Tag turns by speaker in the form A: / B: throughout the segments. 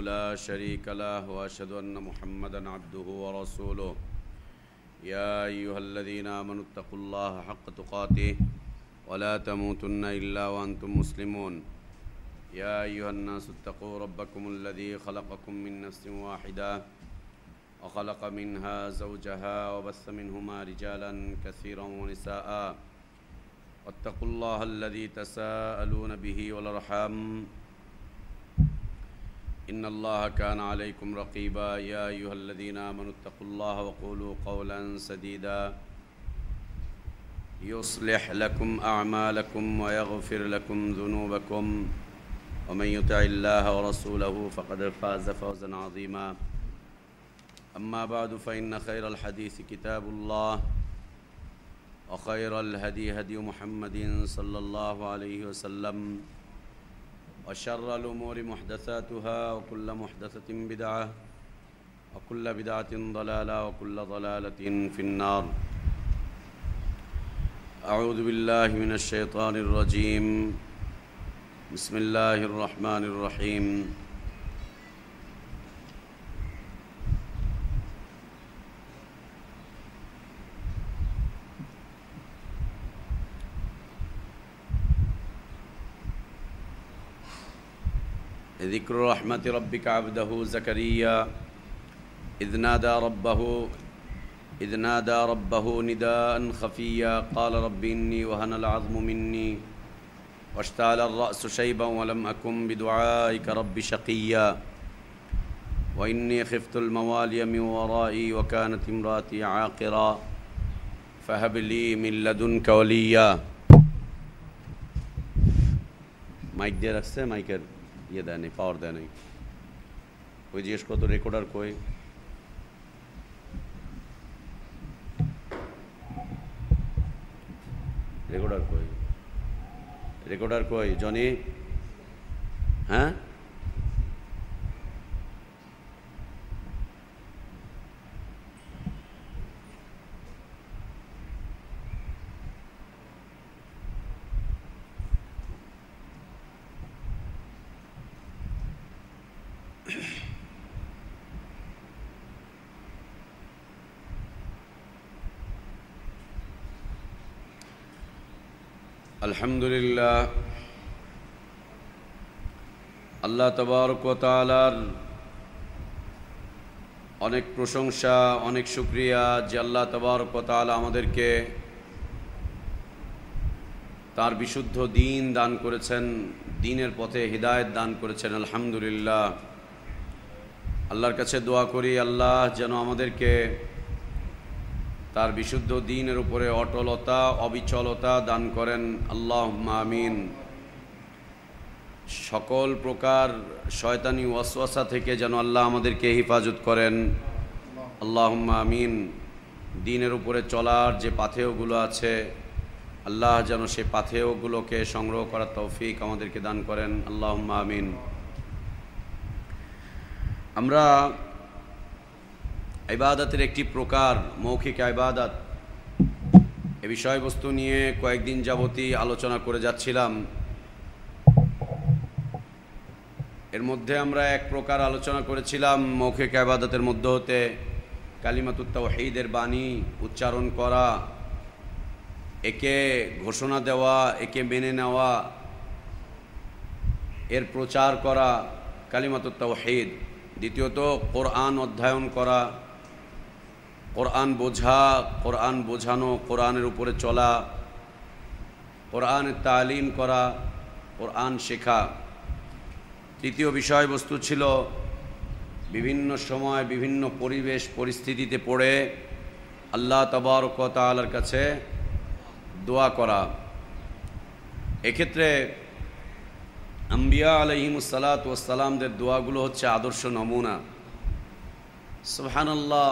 A: لا شريك له وأشهد أن محمدا عبده ورسوله يا أيها الذين آمنوا اتقوا الله حق تقاته ولا تموتن إلا وأنتم مسلمون يا أيها الناس اتقوا ربكم الذي خلقكم من نفس واحدة وخلق منها زوجها وبث منهما رجالا كثيرا ونساء واتقوا الله الذي تساءلون به والأرحام إن الله كان عليكم رقيبا يا أيها الذين آمنوا اتقوا الله وقولوا قولا سديدا يصلح لكم أعمالكم ويغفر لكم ذنوبكم ومن يطع الله ورسوله فقد فاز فوزا عظيما أما بعد فإن خير الحديث كتاب الله وخير الهدي هدي محمد صلى الله عليه وسلم وشر الأمور محدثاتها وكل محدثة بدعة وكل بدعة ضلالة وكل ضلالة في النار أعوذ بالله من الشيطان الرجيم بسم الله الرحمن الرحيم ذكر رحمة ربك عبده زكريا إذ نادى ربه نداء خفيا قال رب إني وهن العظم مني واشتعل الرأس شيبا ولم أكن بدعائك رب شقيا وإني خفت الموالي من ورائي وكانت امرأتي عاقرا فهب لي من لدنك وليا mic দিয়ে রাখছে মাইকের ইয়ে দেয় নেই পাওয়ার দেয় নেই ওই জিজ্ঞেস করতো রেকর্ডার কই রেকর্ডার কই জনি হ্যাঁ আলহামদুলিল্লাহ আল্লাহ তাবারক ওয়া তাআলার অনেক প্রশংসা অনেক শুকরিয়া যে আল্লাহ তাবারক ওয়া তাআলা আমাদেরকে তার বিশুদ্ধ দ্বীন দান করেছেন, দ্বীনের পথে হিদায়াত দান করেছেন। আলহামদুলিল্লাহ আল্লাহর কাছে দোয়া করি আল্লাহ যেন আমাদেরকে তার বিশুদ্ধ দ্বীনের উপরে অটলতা অবিচলতা দান করেন। আল্লাহুম্মা আমিন। সকল প্রকার শয়তানি ওয়াসওয়াসা থেকে যেন আল্লাহ আমাদেরকে হেফাজত করেন। আল্লাহুম্মা আমিন। দ্বীনের উপরে চলার যে পাথেয়গুলো আছে আল্লাহ যেন সে পাথেয়গুলোকে সংগ্রহ করার তৌফিক আমাদেরকে দান করেন। আল্লাহুম্মা আমিন। আমরা ইবাদতের একটি প্রকার মৌখিক ইবাদত এ বিষয়বস্তু নিয়ে কয়েকদিন যাবতই আলোচনা করে যাচ্ছিলাম। এর মধ্যে আমরা এক প্রকার আলোচনা করেছিলাম মৌখিক ইবাদতের মধ্যে হতে কালিমাতুত তাওহীদের বাণী উচ্চারণ করা, একে ঘোষণা দেওয়া, একে মেনে নেওয়া, এর প্রচার করা কালিমাতুত তাওহীদ। দ্বিতীয়ত কোরআন অধ্যয়ন করা, কোরআন বোঝা, কোরআন বোঝানো, কোরআনের উপরে চলা, কোরআনের তালিম করা, কোরআন শেখা। তৃতীয় বিষয়বস্তু ছিল বিভিন্ন সময় বিভিন্ন পরিবেশ পরিস্থিতিতে পড়ে আল্লাহ তাবারক ওয়া তাআলার কাছে দোয়া করা। এক্ষেত্রে আম্বিয়া আলাইহিমুস সালাতু ওয়াস সালামদের দোয়াগুলো হচ্ছে আদর্শ নমুনা। সুবহানাল্লাহ,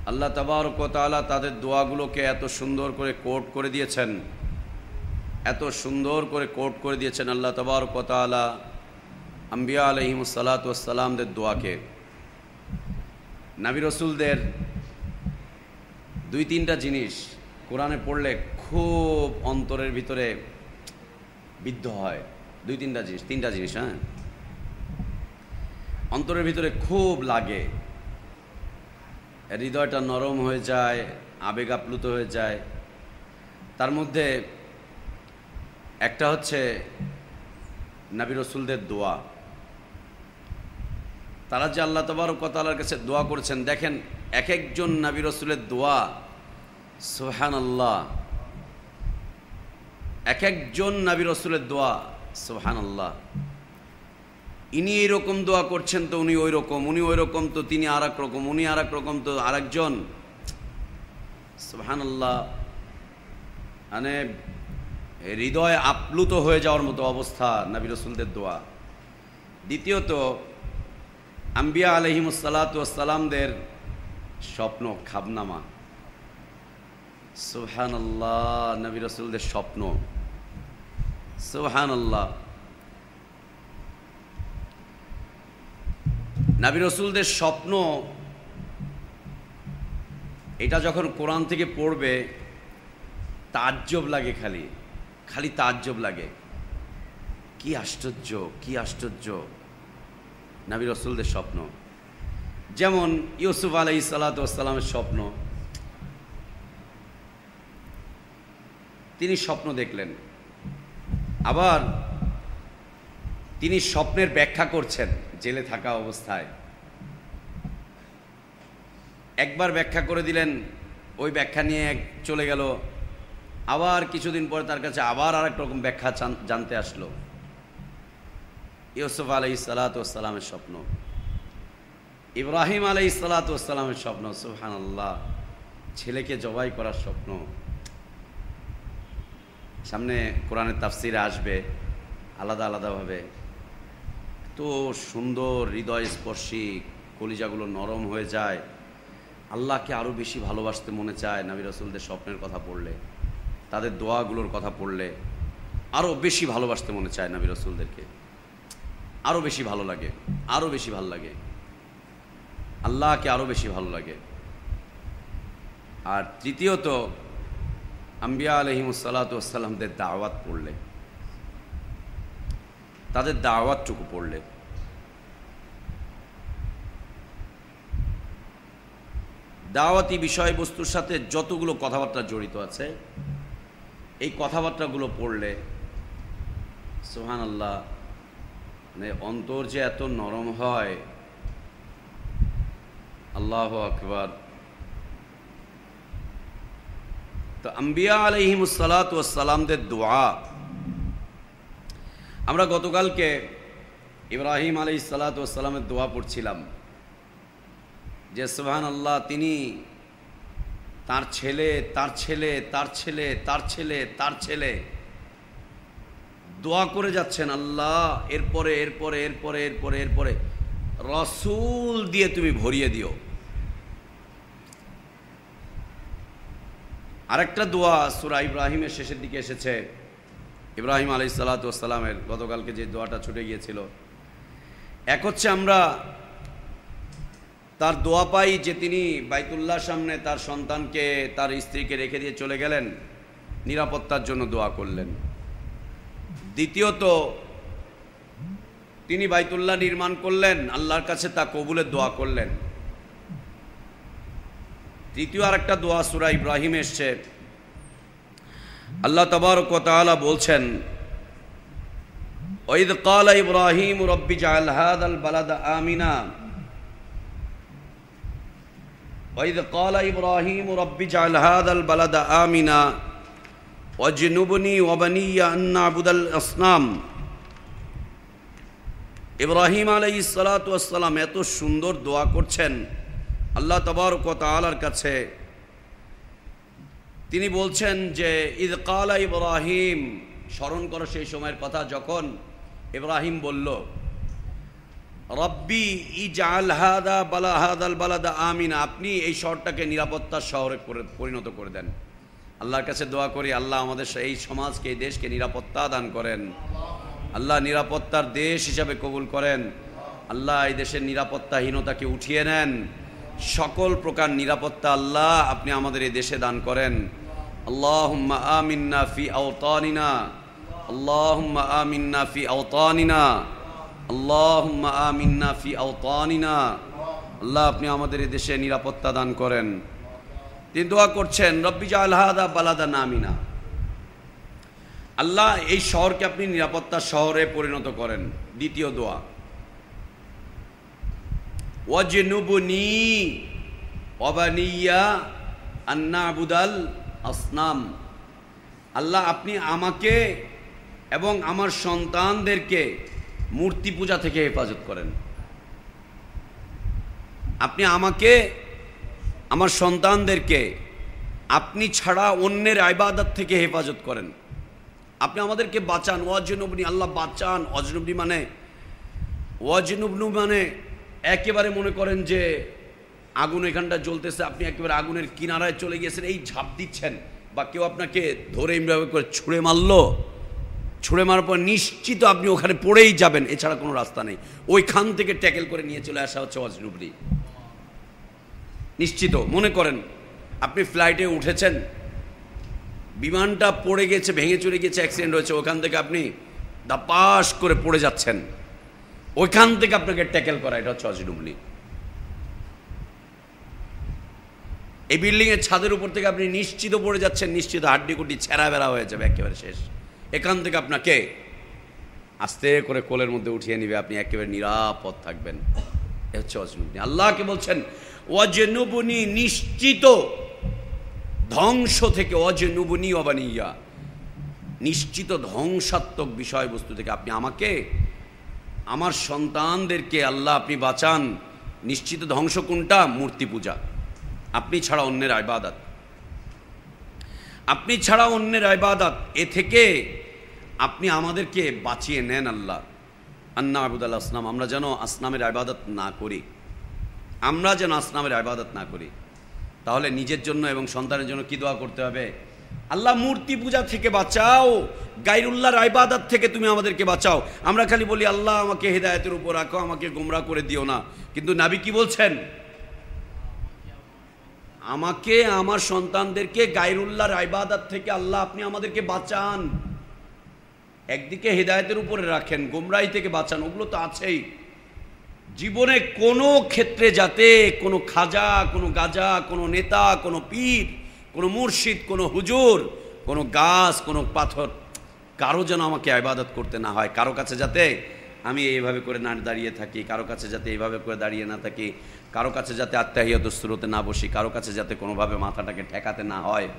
A: আল্লাহ তাবারক ওয়া তাআলা তাদের দোয়াগুলোকে এত সুন্দর করে কোট করে দিয়েছেন, এত সুন্দর করে কোট করে দিয়েছেন আল্লাহ তাবারক ওয়া তাআলা আম্বিয়া আলাইহিমুস সালাতু ওয়াস সালামদের দোয়াকে। নবী রাসূলদের দুই তিনটা জিনিস কোরআনে পড়লে খুব অন্তরের ভিতরে বিদ্ধ হয়। তিনটা জিনিস। হ্যাঁ, অন্তরের ভিতরে খুব লাগে, হৃদয়টা নরম হয়ে যায়, আবেগ আপ্লুত হয়ে যায়। তার মধ্যে একটা হচ্ছে নবী রাসূলদের দোয়া। তারা যে আল্লাহ তাবারক ওয়া তাআলার কাছে দোয়া করেছেন, দেখেন এক একজন নবী রাসূলের দোয়া, সুবহানাল্লাহ, এক একজন নবী রাসূলের দোয়া, সুবহানাল্লাহ। ইনি এইরকম দোয়া করছেন তো উনি ওই রকম, উনি ওই রকম তো তিনি আর এক রকম, উনি আর এক রকম তো আরেকজন, সুবহানাল্লাহ। মানে হৃদয় আপ্লুত হয়ে যাওয়ার মতো অবস্থা নবী রাসূলদের দোয়া। দ্বিতীয়ত আম্বিয়া আলাইহিমুসসালাতু ওয়াসসালামদের স্বপ্ন খাবনামা, সুবহানাল্লাহ। নবী রাসূলদের স্বপ্ন, সুবহানাল্লাহ। নবী রাসূলদের স্বপ্ন, এটা যখন কোরআন থেকে পড়বে তাজ্জব লাগে, খালি খালি তাজ্জব লাগে। কি আশ্চর্য, কি আশ্চর্য নবী রাসূলদের স্বপ্ন। যেমন ইউসুফ আলাইহিস সালাতু ওয়াস সালামের স্বপ্ন, তিনি স্বপ্ন দেখলেন, আবার তিনি স্বপ্নের ব্যাখ্যা করছেন জেলে থাকা অবস্থায়। একবার ব্যাখ্যা করে দিলেন, ওই ব্যাখ্যা নিয়ে চলে গেল, আবার কিছুদিন পরে তার কাছে আবার আরেক রকম ব্যাখ্যা জানতে আসলো। ইউসুফ আলাইহিস সালাতু ওয়াস সালামের স্বপ্ন, ইব্রাহিম আলাইহিস সালাতু ওয়াস সালামের স্বপ্ন, সুবহানাল্লাহ, ছেলেকে জবাই করার স্বপ্ন। সামনে কোরআনের তাফসিরে আসবে আলাদা আলাদাভাবে। তো সুন্দর, হৃদয়স্পর্শী, কলিজাগুলো নরম হয়ে যায়। আল্লাহকে আরও বেশি ভালোবাসতে মনে চায় নবী রাসূলদের স্বপ্নের কথা পড়লে, তাদের দোয়াগুলোর কথা পড়লে আরও বেশি ভালোবাসতে মনে চায় নবী রাসূলদেরকে, আরও বেশি ভালো লাগে, আরও বেশি ভালো লাগে, আল্লাহকে আরও বেশি ভালো লাগে। আর তৃতীয়ত আম্বিয়া আলাইহিমুসসালাতু ওয়াস সালামদের দাওয়াত পড়লে, তাদের দাওয়াতটুকু পড়লে, দাওয়াতি বিষয়বস্তুর সাথে যতগুলো কথাবার্তা জড়িত আছে, এই কথাবার্তাগুলো পড়লে সুবহানাল্লাহ, মানে অন্তর যে এত নরম হয়, আল্লাহু আকবার। তো আম্বিয়া আলাইহিমুসসালাতু ওয়াস সালামদের দোয়া, আমরা গতকালকে ইব্রাহিম আলাইহিস সালাতু ওয়াস সালামের দোয়া পড়ছিলাম যে সুবহানাল্লাহ, তিনি তার ছেলে, তার ছেলে, তার ছেলে, তার ছেলে, তার ছেলে দোয়া করে যাচ্ছেন, আল্লাহ এরপরে এরপরে এরপরে এরপরে এরপরে রাসূল দিয়ে তুমি ভরিয়ে দিও। আরেকটা দোয়া সূরা ইব্রাহিমের শেষের দিকে এসেছে, ইব্রাহিম আলাইহিস সালাতু ওয়াস সালামের, গতকালকে যে দোয়াটা ছুটে গিয়েছিল। এক হচ্ছে আমরা তার দোয়া পাই যে তিনি বাইতুল্লাহর সামনে তার সন্তানকে, তার স্ত্রীকে রেখে দিয়ে চলে গেলেন, নিরাপত্তার জন্য দোয়া করলেন। দ্বিতীয়ত তিনি বাইতুল্লাহ নির্মাণ করলেন, আল্লাহর কাছে তা কবুলের দোয়া করলেন। তৃতীয় আরেকটা দোয়া সূরা ইব্রাহিমে এসেছে, আল্লাহ তাবারক ওয়া তাআলা বলছেন, ওয়াইদ ক্বালা ইব্রাহিম রব্বি জাআল হাযাল বালাদা আমিনা, ওয়াইদ ক্বালা ইব্রাহিম রব্বি জাআল হাযাল বালাদা আমিনা ওয়াজনুবনি ওয়া বানিয়া আন না'বুদাল আসনাম। ইব্রাহিম আলাইহিস সালাতু ওয়াস সালাম এত সুন্দর দোয়া করছেন আল্লাহ তাবারক ওয়া তাআলার কাছে। তিনি বলছেন যে ইদ ক্বালা ইব্রাহিম, স্মরণ করো সেই সময়ের কথা যখন ইব্রাহিম বলল, রব্বি ইজআল হাযাল বালাদা আমিনা, আপনি এই শহরটাকে নিরাপত্তার শহরে পরিণত করে দেন। আল্লাহর কাছে দোয়া করি, আল্লাহ আমাদের এই সমাজকে, এই দেশকে নিরাপত্তা দান করেন, আল্লাহ নিরাপত্তার দেশ হিসাবে কবুল করেন, আল্লাহ এই দেশের নিরাপত্তাহীনতাকে উঠিয়ে নেন, সকল প্রকার নিরাপত্তা আল্লাহ আপনি আমাদের এই দেশে দান করেন। আল্লাহুম্মা আমিন্না ফি আওতানিনা, আল্লাহুম্মা আমিন্না ফি আওতানিনা, আল্লাহুম্মা আমিন্না ফি আওতানিনা, আল্লাহ আপনি আমাদের এই দেশে নিরাপত্তা দান করেন। তিনি দোয়া করছেন রব্বি জাআল হাযা বালাদান আমিনা, আল্লাহ এই শহরকে আপনি নিরাপত্তার শহরে পরিণত করেন। দ্বিতীয় দোয়া ওয়াজনুবনি ওয়াবানিয়া আন না'বুদাল আসনাম, আল্লাহ আপনি আমাকে এবং আমার সন্তানদেরকে মূর্তি পূজা থেকে হেফাজত করেন। আপনি আমাকে, আমার সন্তানদেরকে আপনি ছাড়া অন্যের ইবাদত থেকে হেফাজত করেন। আপনি আমাদেরকে বাঁচান। ওয়াজনুবনি, আল্লাহ বাঁচান। ওয়াজনুবনু মানে একেবারে মনে করেন যে আগুন এখানটা জ্বলতেছে, আপনি একেবারে আগুনের কিনারায় চলে গিয়েছেন, এই ঝাঁপ দিচ্ছেন, বা কেউ আপনাকে ধরে এইভাবে করে ছুঁড়ে মারলো, ছুঁড়ে মারার পর নিশ্চিত আপনি ওখানে পড়েই যাবেন, এছাড়া কোনো রাস্তা নেই, ওইখান থেকে ট্যাকেল করে নিয়ে চলে আসা হচ্ছে ওয়াজনুবনি। নিশ্চিত মনে করেন আপনি ফ্লাইটে উঠেছেন, বিমানটা পড়ে গেছে, ভেঙে চলে গেছে, অ্যাক্সিডেন্ট হয়েছে, ওখান থেকে আপনি দাপাস করে পড়ে যাচ্ছেন, ওইখান থেকে আপনাকে ট্যাকেল করা, এটা হচ্ছে ওয়াজনুবনি। এই বিল্ডিংয়ের ছাদের উপর থেকে আপনি নিশ্চিত পড়ে যাচ্ছেন, নিশ্চিত হাড্ডিকুটি ছেঁড়া বেড়া হয়ে যাবে, একেবারে শেষ। এখান থেকে আপনাকে আস্তে করে কোলের মধ্যে উঠিয়ে নিবে, আপনি একেবারে নিরাপদ থাকবেন। এ হচ্ছে ওয়াজনুবনি। আল্লাহকে বলছেন ওয়াজনুবনি, নিশ্চিত ধ্বংস থেকে, ওয়াজনুবনি ওয়াবানিয়া, নিশ্চিত ধ্বংসাত্মক বিষয়বস্তু থেকে আপনি আমাকে, আমার সন্তানদেরকে আল্লাহ আপনি বাঁচান। নিশ্চিত ধ্বংস কোনটা? মূর্তি পূজা, আপনি ছাড়া অন্যের ইবাদত, আপনি ছাড়া অন্যের ইবাদত, এ থেকে আপনি আমাদেরকে বাঁচিয়ে নেন আল্লাহ। আন্না আবুদাল আসনাম, আমরা যেন আসনামের ইবাদত না করি, আমরা যেন আসনামের ইবাদত না করি। তাহলে নিজের জন্য এবং সন্তানের জন্য কি দোয়া করতে হবে? আল্লাহ মূর্তি পূজা থেকে বাঁচাও, গায়রুল্লাহর ইবাদত থেকে তুমি আমাদেরকে বাঁচাও। আমরা খালি বলি আল্লাহ আমাকে হেদায়েতের উপর রাখো, আমাকে গোমরাহ করে দিও না, কিন্তু নবী কি বলছেন? আমাকে, আমার সন্তানদেরকে গায়রুল্লাহর ইবাদত থেকে আল্লাহ আপনি আমাদেরকে বাঁচান। একদিকে হেদায়েতের উপরে রাখেন, গোমরাহি থেকে বাঁচান, ওগুলো তো আছেই। জীবনে কোনো ক্ষেত্রে যাতে কোনো খাজা, কোনো গাজা, কোনো নেতা, কোনো পীর, কোনো মুর্শিদ, কোনো হুজুর, কোনো গাছ, কোনো পাথর, কারো যেন আমাকে ইবাদত করতে না হয়। কারো কাছে যাতে আমি এইভাবে করে না দাঁড়িয়ে থাকি, কারো কাছে যাতে এইভাবে করে দাঁড়িয়ে না থাকি, কারো কাছে যাতে আত্তাহিয়াতুস সুরতে না বসি, কারো কাছে যাতে কোনোভাবে মাথাটাকে ঠেকাতে না হয়।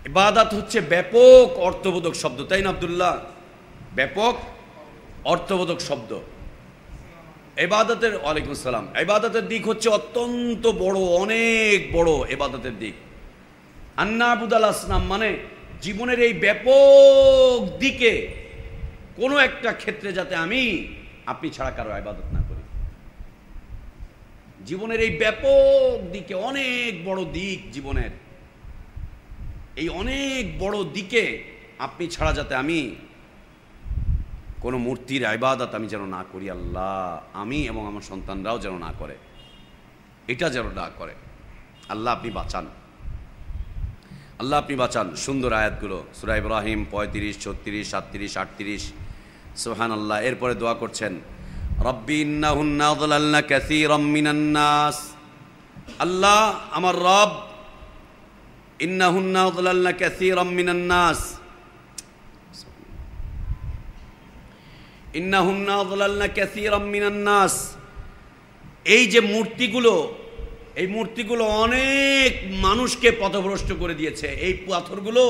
A: ইবাদত হচ্ছে ব্যাপক অর্থবোধক শব্দ, তাই না আব্দুল্লাহ? ব্যাপক অর্থবোধক শব্দ। ইবাদতের, ওয়ালাইকুম আসসালাম, ইবাদতের দিক হচ্ছে অত্যন্ত বড়, অনেক বড় ইবাদতের দিক। আন্না আবুদাল আসনাম মানে জীবনের এই ব্যাপক দিকে কোনো একটা ক্ষেত্রে যাতে আমি আপনি ছাড়া কারো ইবাদত না করি। জীবনের এই ব্যাপক দিকে, অনেক বড় দিক জীবনের, এই অনেক বড় দিকে আপনি ছাড়া যাতে আমি কোনো মূর্তির ইবাদত আমি যেন না করি, আল্লাহ আমি এবং আমার সন্তানরাও যেন না করে, এটা যেন না করে। আল্লাহ আপনি বাঁচান, আল্লাহ আপনি বাঁচান। সুন্দর আয়াতগুলো সূরা ইব্রাহিম 35, 36, 37, 38, সুবহানাল্লাহ। এরপরে দোয়া করছেন রব্বি ইন্নাহুন্না আযলালনা কাসীরাম মিনান নাস, আল্লাহ আমার রব, ইন্নাহুন্না আযলালনা কাসীরাম মিনান নাস, ইন্নাহুন্না আযলালনা কাসীরাম মিনান নাস। এই যে মূর্তিগুলো, এই মূর্তিগুলো অনেক মানুষকে পথভ্রষ্ট করে দিয়েছে, এই পাথরগুলো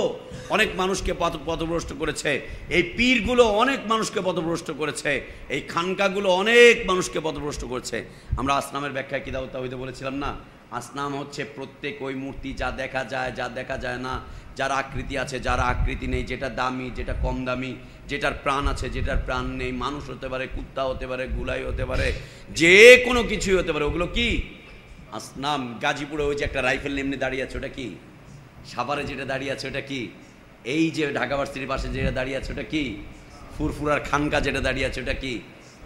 A: অনেক মানুষকে পথভ্রষ্ট করেছে, এই পীরগুলো অনেক মানুষকে পথভ্রষ্ট করেছে, এই খানকাগুলো অনেক মানুষকে পথভ্রষ্ট করেছে। আমরা আসনামের ব্যাখ্যায় কিতাব তাওহীদে বলেছিলাম না, আসনাম হচ্ছে প্রত্যেক ওই মূর্তি যা দেখা যায়, যা দেখা যায় না, যার আকৃতি আছে, যার আকৃতি নেই, যেটা দামি, যেটা কম দামি, যেটার প্রাণ আছে, যেটার প্রাণ নেই, মানুষ হতে পারে, কুত্তা হতে পারে, গুলাই হতে পারে, যে কোনো কিছুই হতে পারে, ওগুলো কি আসনাম। গাজীপুরে ওই যে একটা রাইফেল এমনি দাঁড়িয়ে আছে, ওটা কি? সাভারে যেটা দাঁড়িয়ে আছে ওটা কি? এই যে ঢাকা ভার্সিটির পাশে যেটা দাঁড়িয়ে আছে ওটা কি? ফুরফুরার খানকা যেটা দাঁড়িয়ে আছে ওটা কি?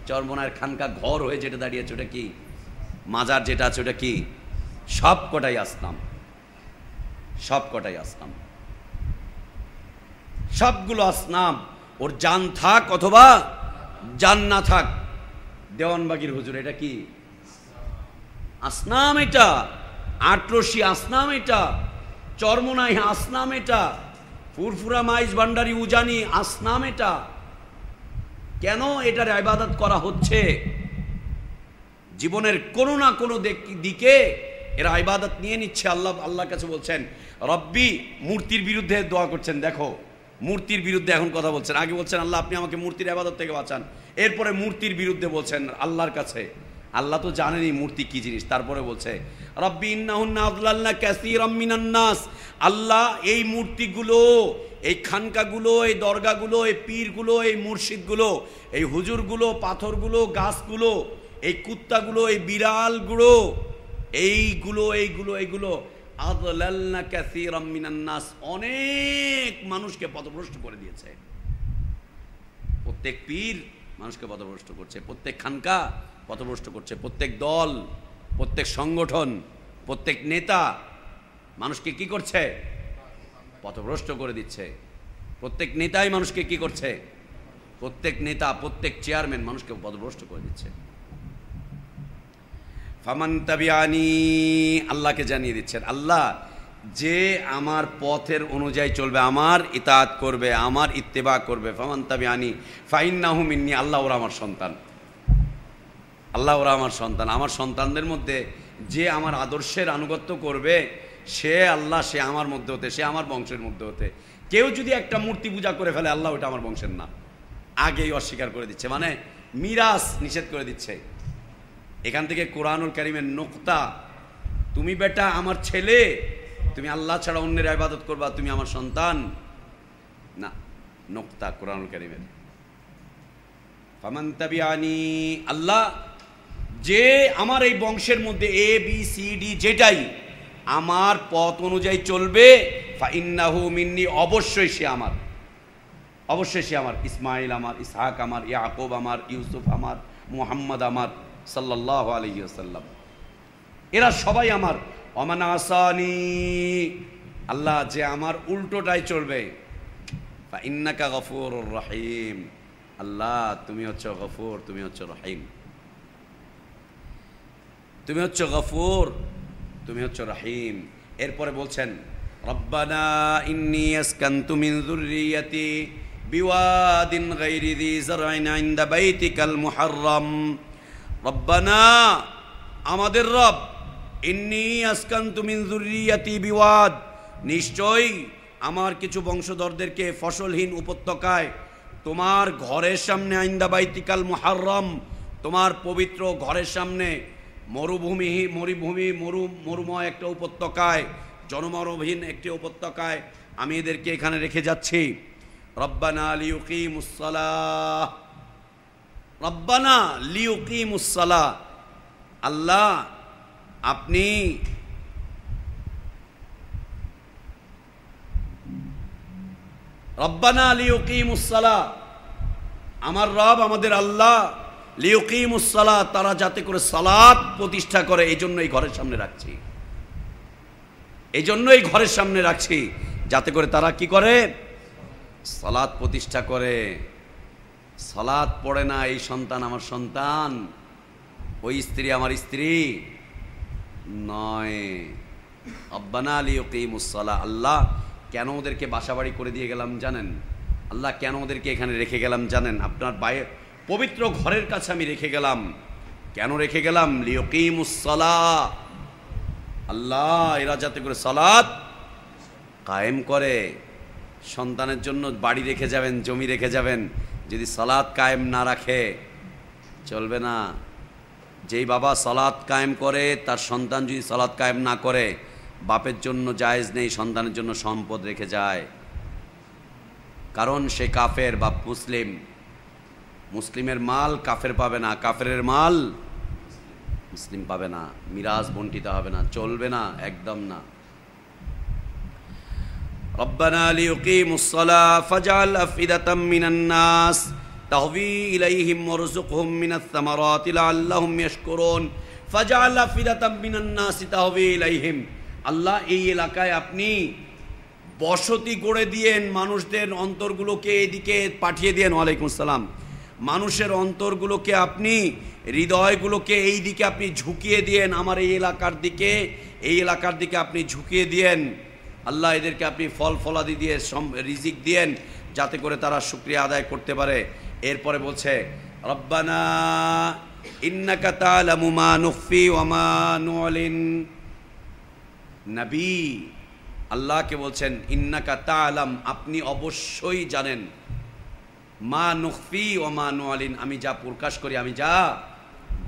A: চরমনার খানকা ঘর হয়ে যেটা দাঁড়িয়ে আছে ওটা কি? মাজার যেটা আছে ওটা কি? সব কটাই আসনাম, সব কটাই আসনাম, সবগুলো আসনাম। ওর জান থাক অথবা জান না থাক। দেওয়ানবাগির হুজুর, এটা কি আসনাম? এটা আটরশি আসনাম, এটা চরমোনাই আসনাম, এটা ফুরফুরা মাইজ ভান্ডারি উজানি আসনাম। এটা কেন এটার ইবাদত করা হচ্ছে? জীবনের কোনো না কোনো দিকে এরা ইবাদত নিয়ে নিচ্ছে। আল্লাহর কাছে বলছেন রব্বি, মূর্তির বিরুদ্ধে দোয়া করছেন। দেখো, মূর্তির বিরুদ্ধে এখন কথা বলছেন। আগে বলছেন আল্লাহ আপনি আমাকে মূর্তির ইবাদত থেকে বাঁচান, এরপরে মূর্তির বিরুদ্ধে বলছেন আল্লাহর কাছে। আল্লাহ তো জানেনই মূর্তি কি জিনিস, তারপরে বলছে রব্বি ইন্নাহুন্না আযলালনা কাসীরাম মিনান নাস। আল্লাহ এই মূর্তিগুলো, এই খানকাগুলো, এই দরগাগুলো, এই পীরগুলো, এই মুর্শিদগুলো, এই হুজুরগুলো, পাথরগুলো, গাছগুলো, এই কুত্তাগুলো, এই বিড়ালগুলো, এইগুলো আযলালনা কাসীরাম মিনান নাস, অনেক মানুষকে পথভ্রষ্ট করে দিয়েছে। প্রত্যেক পীর মানুষকে পথভ্রষ্ট করছে, প্রত্যেক খানকা পথভ্রষ্ট করছে, প্রত্যেক দল, প্রত্যেক সংগঠন, প্রত্যেক নেতা মানুষকে কি করছে? পথভ্রষ্ট করে দিচ্ছে। প্রত্যেক নেতাই মানুষকে কি করছে? প্রত্যেক নেতা, প্রত্যেক চেয়ারম্যান মানুষকে পথভ্রষ্ট করে দিচ্ছে। ফামান তাবিআনি, আল্লাহকে জানিয়ে দিচ্ছেন আল্লাহ যে আমার পথের অনুযায়ী চলবে, আমার ইতাআত করবে, আমার ইত্তেবা করবে, ফামান তাবিআনি ফাইন্নাহু মিন্নি, আল্লাহ ওরা আমার সন্তান, আল্লাহ ওরা আমার সন্তান। আমার সন্তানদের মধ্যে যে আমার আদর্শের আনুগত্য করবে সে আল্লাহ, সে আমার মধ্যে হতে, সে আমার বংশের মধ্যে হতে। কেউ যদি একটা মূর্তি পূজা করে ফেলে, আল্লাহ ওটা আমার বংশের না, আগেই অস্বীকার করে দিচ্ছে, মানে মিরাস নিষেধ করে দিচ্ছে। এখান থেকে কোরআনুল কারীমের নোক্তা, তুমি বেটা আমার ছেলে, তুমি আল্লাহ ছাড়া অন্যের ইবাদত করবা, তুমি আমার সন্তান না। নোক্তা কোরআনুল কারীমের। ফামান তাবিআনি, আল্লাহ যে আমার এই বংশের মধ্যে এ বি সি ডি যেটাই আমার পথ অনুযায়ী চলবে, ফাইন্নাহু মিন্নি, অবশ্যই সে আমার, অবশ্যই সে আমার। ইসমাইল আমার, ইসহাক আমার, ইয়াকুব আমার, ইউসুফ আমার, মুহাম্মদ আমার সাল্লাল্লাহু আলাইহি ওয়াসাল্লাম, এরা সবাই আমার। ওমান আসানি, আল্লাহ যে আমার উল্টোটাই চলবে, ফাইন্নাকা গফুরুর রহিম, আল্লাহ তুমি হচ্ছে গফুর, তুমি হচ্ছে রহিম, তুমি হচ্ছে গফুর, তুমি হচ্ছে রহিম। এরপরে বলছেন রব্বানা ইন্নী আসকানতু মিন যুররিয়াতি বিওয়াদিন গায়রি যী যারইন ইনদা বাইতিকাল মুহাররম। রব্বানা, আমাদের রব, ইন্নী আসকানতু মিন যুররিয়াতি বিওয়াদ, নিশ্চয়ই আমার কিছু বংশধরদেরকে ফসলহীন উপত্যকায় তোমার ঘরের সামনে, ইনদা বাইতিকাল মুহাররম, তোমার পবিত্র ঘরের সামনে, মরুময় একটা উপত্যকায়, জনমানবহীন একটি উপত্যকায় আমি এদেরকে এখানে রেখে যাচ্ছি। রব্বানা লিয়ুকিমুস সালাহ, রব্বানা লিয়ুকিমুস সালাহ, আল্লাহ আপনি রব্বানা লিয়ুকিমুস সালাহ, আমার রব, আমাদের আল্লাহ, লিয়ুকিমুস সালাহ, তারা যাতে করে সালাত প্রতিষ্ঠা করে, এই জন্য এই ঘরের সামনে রাখছি, এই জন্য এই ঘরের সামনে রাখছি, যাতে করে তারা কি করে? সালাত প্রতিষ্ঠা করে। সালাত পড়ে না এই সন্তান আমার সন্তান, ওই স্ত্রী আমার স্ত্রী নয়। রব্বানা লিয়ুকিমুস সালাহ, আল্লাহ কেন ওদেরকে বাসাবাড়ি করে দিয়ে গেলাম জানেন? আল্লাহ কেন ওদেরকে এখানে রেখে গেলাম জানেন? আপনার পবিত্র ঘরের কাছে আমি রেখে গেলাম। কেন রেখে গেলাম? লিয়ুকিমুস সালাহ, আল্লাহ এরা যাতে করে সালাত কায়েম করে। সন্তানের জন্য বাড়ি রেখে যাবেন, জমি রেখে যাবেন, যদি সালাত কায়েম না রাখে চলবে না। যেই বাবা সালাত কায়েম করে, তার সন্তান যদি সালাত কায়েম না করে, বাপের জন্য জায়েজ নেই সন্তানের জন্য সম্পদ রেখে যায়, কারণ সে কাফের, বাপ মুসলিম। মুসলিমের মাল কাফের পাবে না, কাফেরের মাল মুসলিম পাবে না, মিরাজ বন্টিত হবে না, চলবে না, একদম না। রব্বানা লিয়ুকিমুস সালাহ ফাজআল আফইদাতাম মিনান নাস তাহবি ইলাইহিম ওয়ারযুকহুম মিনাস সামারাতি লাআল্লাহুম ইয়াশকুরুন। ফাজআল আফইদাতাম মিনান নাস তাহবি ইলাইহিম, আল্লাহ এই এলাকায় আপনি বসতি গড়ে দিয়েন, মানুষদের অন্তরগুলোকে এদিকে পাঠিয়ে দেন। ওয়ালাইকুম আসসালাম। মানুষের অন্তরগুলোকে আপনি, হৃদয়গুলোকে এই দিকে আপনি ঝুঁকিয়ে দিয়েন, আমার এই এলাকার দিকে আপনি ঝুঁকিয়ে দিয়েন। আল্লাহ এদেরকে আপনি ফল ফলাদি দিয়ে রিজিক দিয়েন, যাতে করে তারা শুকরিয়া আদায় করতে পারে। এরপরে বলছে রব্বানা ইন্নাকা তা'লামু মা নুখফি ওয়া মা নু'লিন। নবী আল্লাহকে বলছেন ইন্নাকা তা'লাম, আপনি অবশ্যই জানেন, মা নুখফি ওয়া মা নু'লিন, আমি যা প্রকাশ করি, আমি যা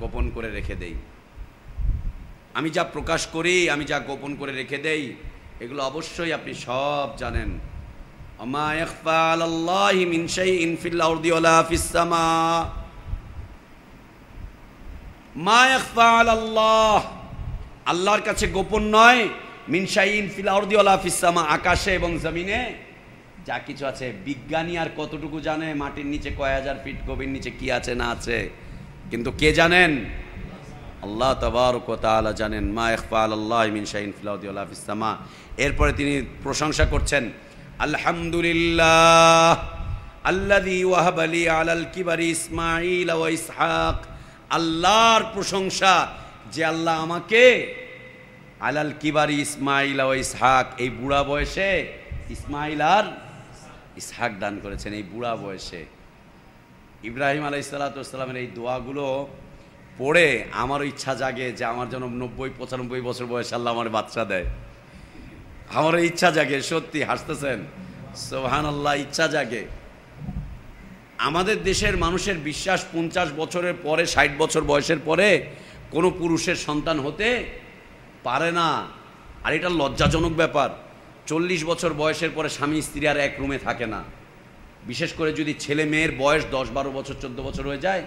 A: গোপন করে রেখে দেই, আমি যা প্রকাশ করি, আমি যা গোপন করে রেখে দেই, এগুলো অবশ্যই আপনি সব জানেন। আমা ইয়াখফা আলাল্লাহি মিন শাইইন ফিল আরদি ওয়ালা ফিস সামা, মা ইয়াখফা আলাল্লাহ, আল্লাহর কাছে গোপন নয়, মিন শাইইন ফিল আরদি ওয়ালা ফিস সামা, আকাশে এবং জমিনে যা কিছু আছে। বিজ্ঞানী আর কতটুকু জানে মাটির নিচে কয় হাজার ফিট গভীর নিচে কি আছে না আছে, কিন্তু কে জানেন? আল্লাহ তাবারক ওয়া তাআলা জানেন। মা ইয়াখফা আলাল্লাহি মিন শাইইন ফিল আরদি ওয়ালা ফিস সামা। এরপরে তিনি প্রশংসা করছেন, আলহামদুলিল্লাহ আল্লাযী ওয়াহাবা লি আলাল কিবারি ইসমাঈল ওয়া ইসহাক। আল্লাহর প্রশংসা যে আল্লাহ আমাকে আলাল কিবারি ইসমাঈল ওয়া ইসহাক, এই বুড়া বয়সে ইসমাঈল আর ইসহাক দান করেছেন। এই বুড়া বয়সে ইব্রাহিম আলাইহিস সালাতু ওয়াস সালামের এই দোয়াগুলো পড়ে আমারও ইচ্ছা জাগে যে আমার যেন 90-95 বছর বয়সে আল্লাহ আমার বাচ্চা দেয়। আমারও ইচ্ছা জাগে, সত্যি হাসতেছেন, সুবহানাল্লাহ, ইচ্ছা জাগে। আমাদের দেশের মানুষের বিশ্বাস 50 বছরের পরে, 60 বছর বয়সের পরে কোনো পুরুষের সন্তান হতে পারে না। আর এটা লজ্জাজনক ব্যাপার। 40 বছর বয়সের পরে স্বামী স্ত্রী আর এক রুমে থাকে না। বিশেষ করে যদি ছেলে মেয়ের বয়স 10-12 বছর 14 বছর হয়ে যায়,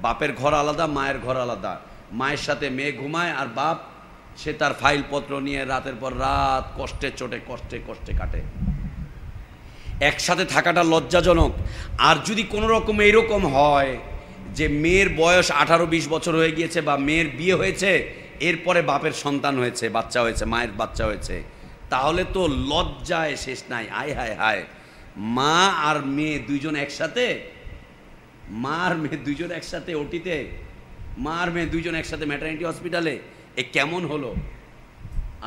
A: বাপের ঘর আলাদা, মায়ের ঘর আলাদা। মায়ের সাথে মেয়ে ঘুমায়, আর বাপ সে তার ফাইলপত্র নিয়ে রাতের পর রাত কষ্টে চোটে কষ্টে কাটে। একসাথে থাকাটা লজ্জাজনক। আর যদি কোনো রকম এইরকম হয় যে মেয়ের বয়স 18-20 বছর হয়ে গিয়েছে, বা মেয়ের বিয়ে হয়েছে, এরপরে বাপের সন্তান হয়েছে, বাচ্চা হয়েছে, মায়ের বাচ্চা হয়েছে, তাহলে তো লজ্জায় শেষ নাই। আয় হায় হায়, মা আর মেয়ে দুইজন একসাথে, মা আর মেয়ে দুইজন একসাথে ওটিতে, মা আর মেয়ে দুইজন একসাথে ম্যাটারনিটি হসপিটালে, এ কেমন হলো?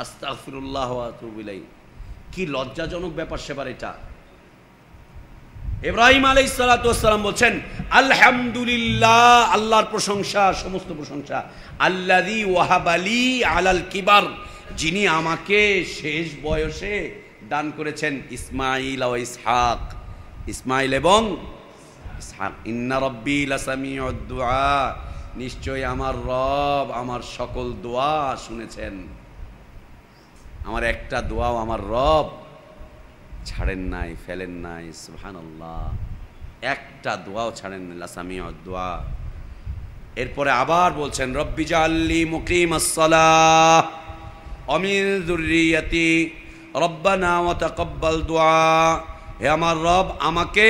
A: আস্তাগফিরুল্লাহ ওয়া আতুবু ইলাইহি। কি লজ্জাজনক ব্যাপার সেবার এটা। ইব্রাহিম আলাইহিস সালাতু ওয়াস সালাম বলছেন আলহামদুলিল্লাহ, আল্লাহর প্রশংসা, সমস্ত প্রশংসা, আল্লাযী ওয়াহাবা লি আলাল কিবার, যিনি আমাকে শেষ বয়সে দান করেছেন ইসমাঈল ওয়া ইসহাক, ইসমাঈল এবং ইসহাক। ইন্না রাব্বী লাসামিউদ দুআ, নিশ্চয়ই আমার রব আমার সকল দোয়া শুনেছেন। আমার একটা দোয়াও আমার রব ছাড়েন নাই, ফেলেন নাই। সুবহানাল্লাহ, একটা দোয়াও ছাড়েন নাই, লাসামিউদ দুআ। এরপরে আবার বলছেন রব্বি জাআলনি মুকিমাস সালাহ ওয়া মিন যুররিয়াতি রব্বানা ওয়া তাকাব্বাল দুআ। হে আমার রব, আমাকে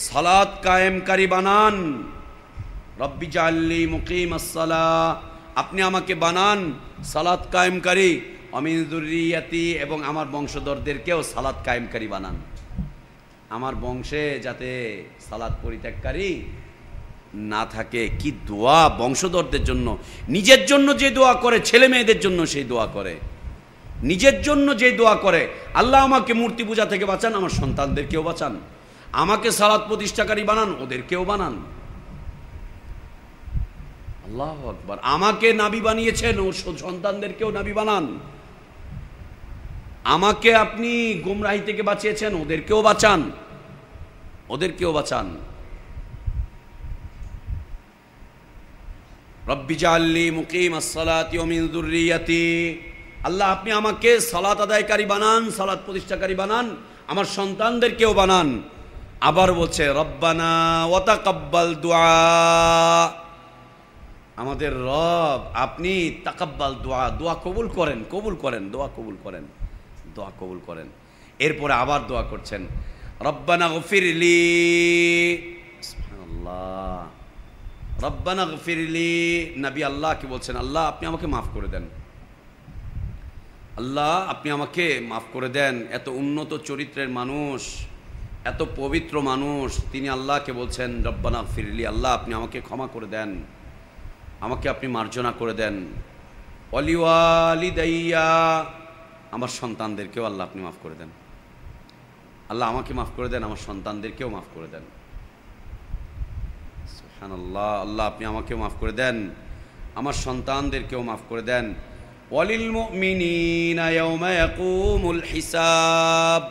A: সালাত কায়েমকারী বানান। রব্বি জাআলনি মুকিমাস সালাহ, আপনি আমাকে বানান সালাত কায়েমকারী। ওয়া মিন যুররিয়াতি, এবং আমার বংশধরদেরকেও সালাত কায়েমকারী বানান। আমার বংশে যাতে সালাত পরিত্যাগকারী না থাকে। কি দোয়া বংশধরদের জন্য! নিজের জন্য যে দোয়া করে, ছেলে মেয়েদের জন্য সেই দোয়া করে। নিজের জন্য যে দোয়া করে, আল্লাহ আমাকে মূর্তি পূজা থেকে বাঁচান, আমার সন্তানদেরকেও বাঁচান। আমাকে সালাত প্রতিষ্ঠাকারী বানান, ওদেরকেও বানান। আল্লাহু আকবার। আমাকে নবী বানিয়েছেন, ওর সন্তানদেরকেও নবী বানান। আমাকে আপনি গুমরাহি থেকে বাঁচিয়েছেন, ওদেরকেও বাঁচান, ওদেরকেও বাঁচান। রব্বি জাআলনি মুকিমাস সালাতি ওয়া মিন যুররিয়াতি, আল্লাহ আপনি আমাকে সালাত আদায়কারী বানান, সালাত প্রতিষ্ঠাকারী বানান, আমার সন্তানদেরকেও বানান। আবার বলছে রব্বানা ওয়া তাকাব্বাল দুআ, আমাদের রব আপনি তাকাব্বাল দুআ, দোয়া কবুল করেন, কবুল করেন, দোয়া কবুল করেন, দোয়া কবুল করেন। এরপরে আবার দোয়া করছেন রব্বানা গফিরলি, সুবহানাল্লাহ, রব্বানা গফিরলি। নবী আল্লাহকে বলছেন আল্লাহ আপনি আমাকে মাফ করে দেন। আল্লাহ আপনি আমাকে মাফ করে দেন। এত উন্নত চরিত্রের মানুষ, এত পবিত্র মানুষ, তিনি আল্লাহকে বলছেন রব্বানা ফিরলি, আল্লাহ আপনি আমাকে ক্ষমা করে দেন, আমাকে আপনি মার্জনা করে দেন। ওয়ালিওয়ালিদাইয়া, আমার সন্তানদেরকেও আল্লাহ আপনি মাফ করে দেন। আল্লাহ আমাকে মাফ করে দেন, আমার সন্তানদেরকেও মাফ করে দেন। সুবহানাল্লাহ, আল্লাহ আপনি আমাকেও মাফ করে দেন, আমার সন্তানদেরকেও মাফ করে দেন। ওয়ালিল মুমিনিনা ইয়াওমা ইয়াকুমুল হিসাব,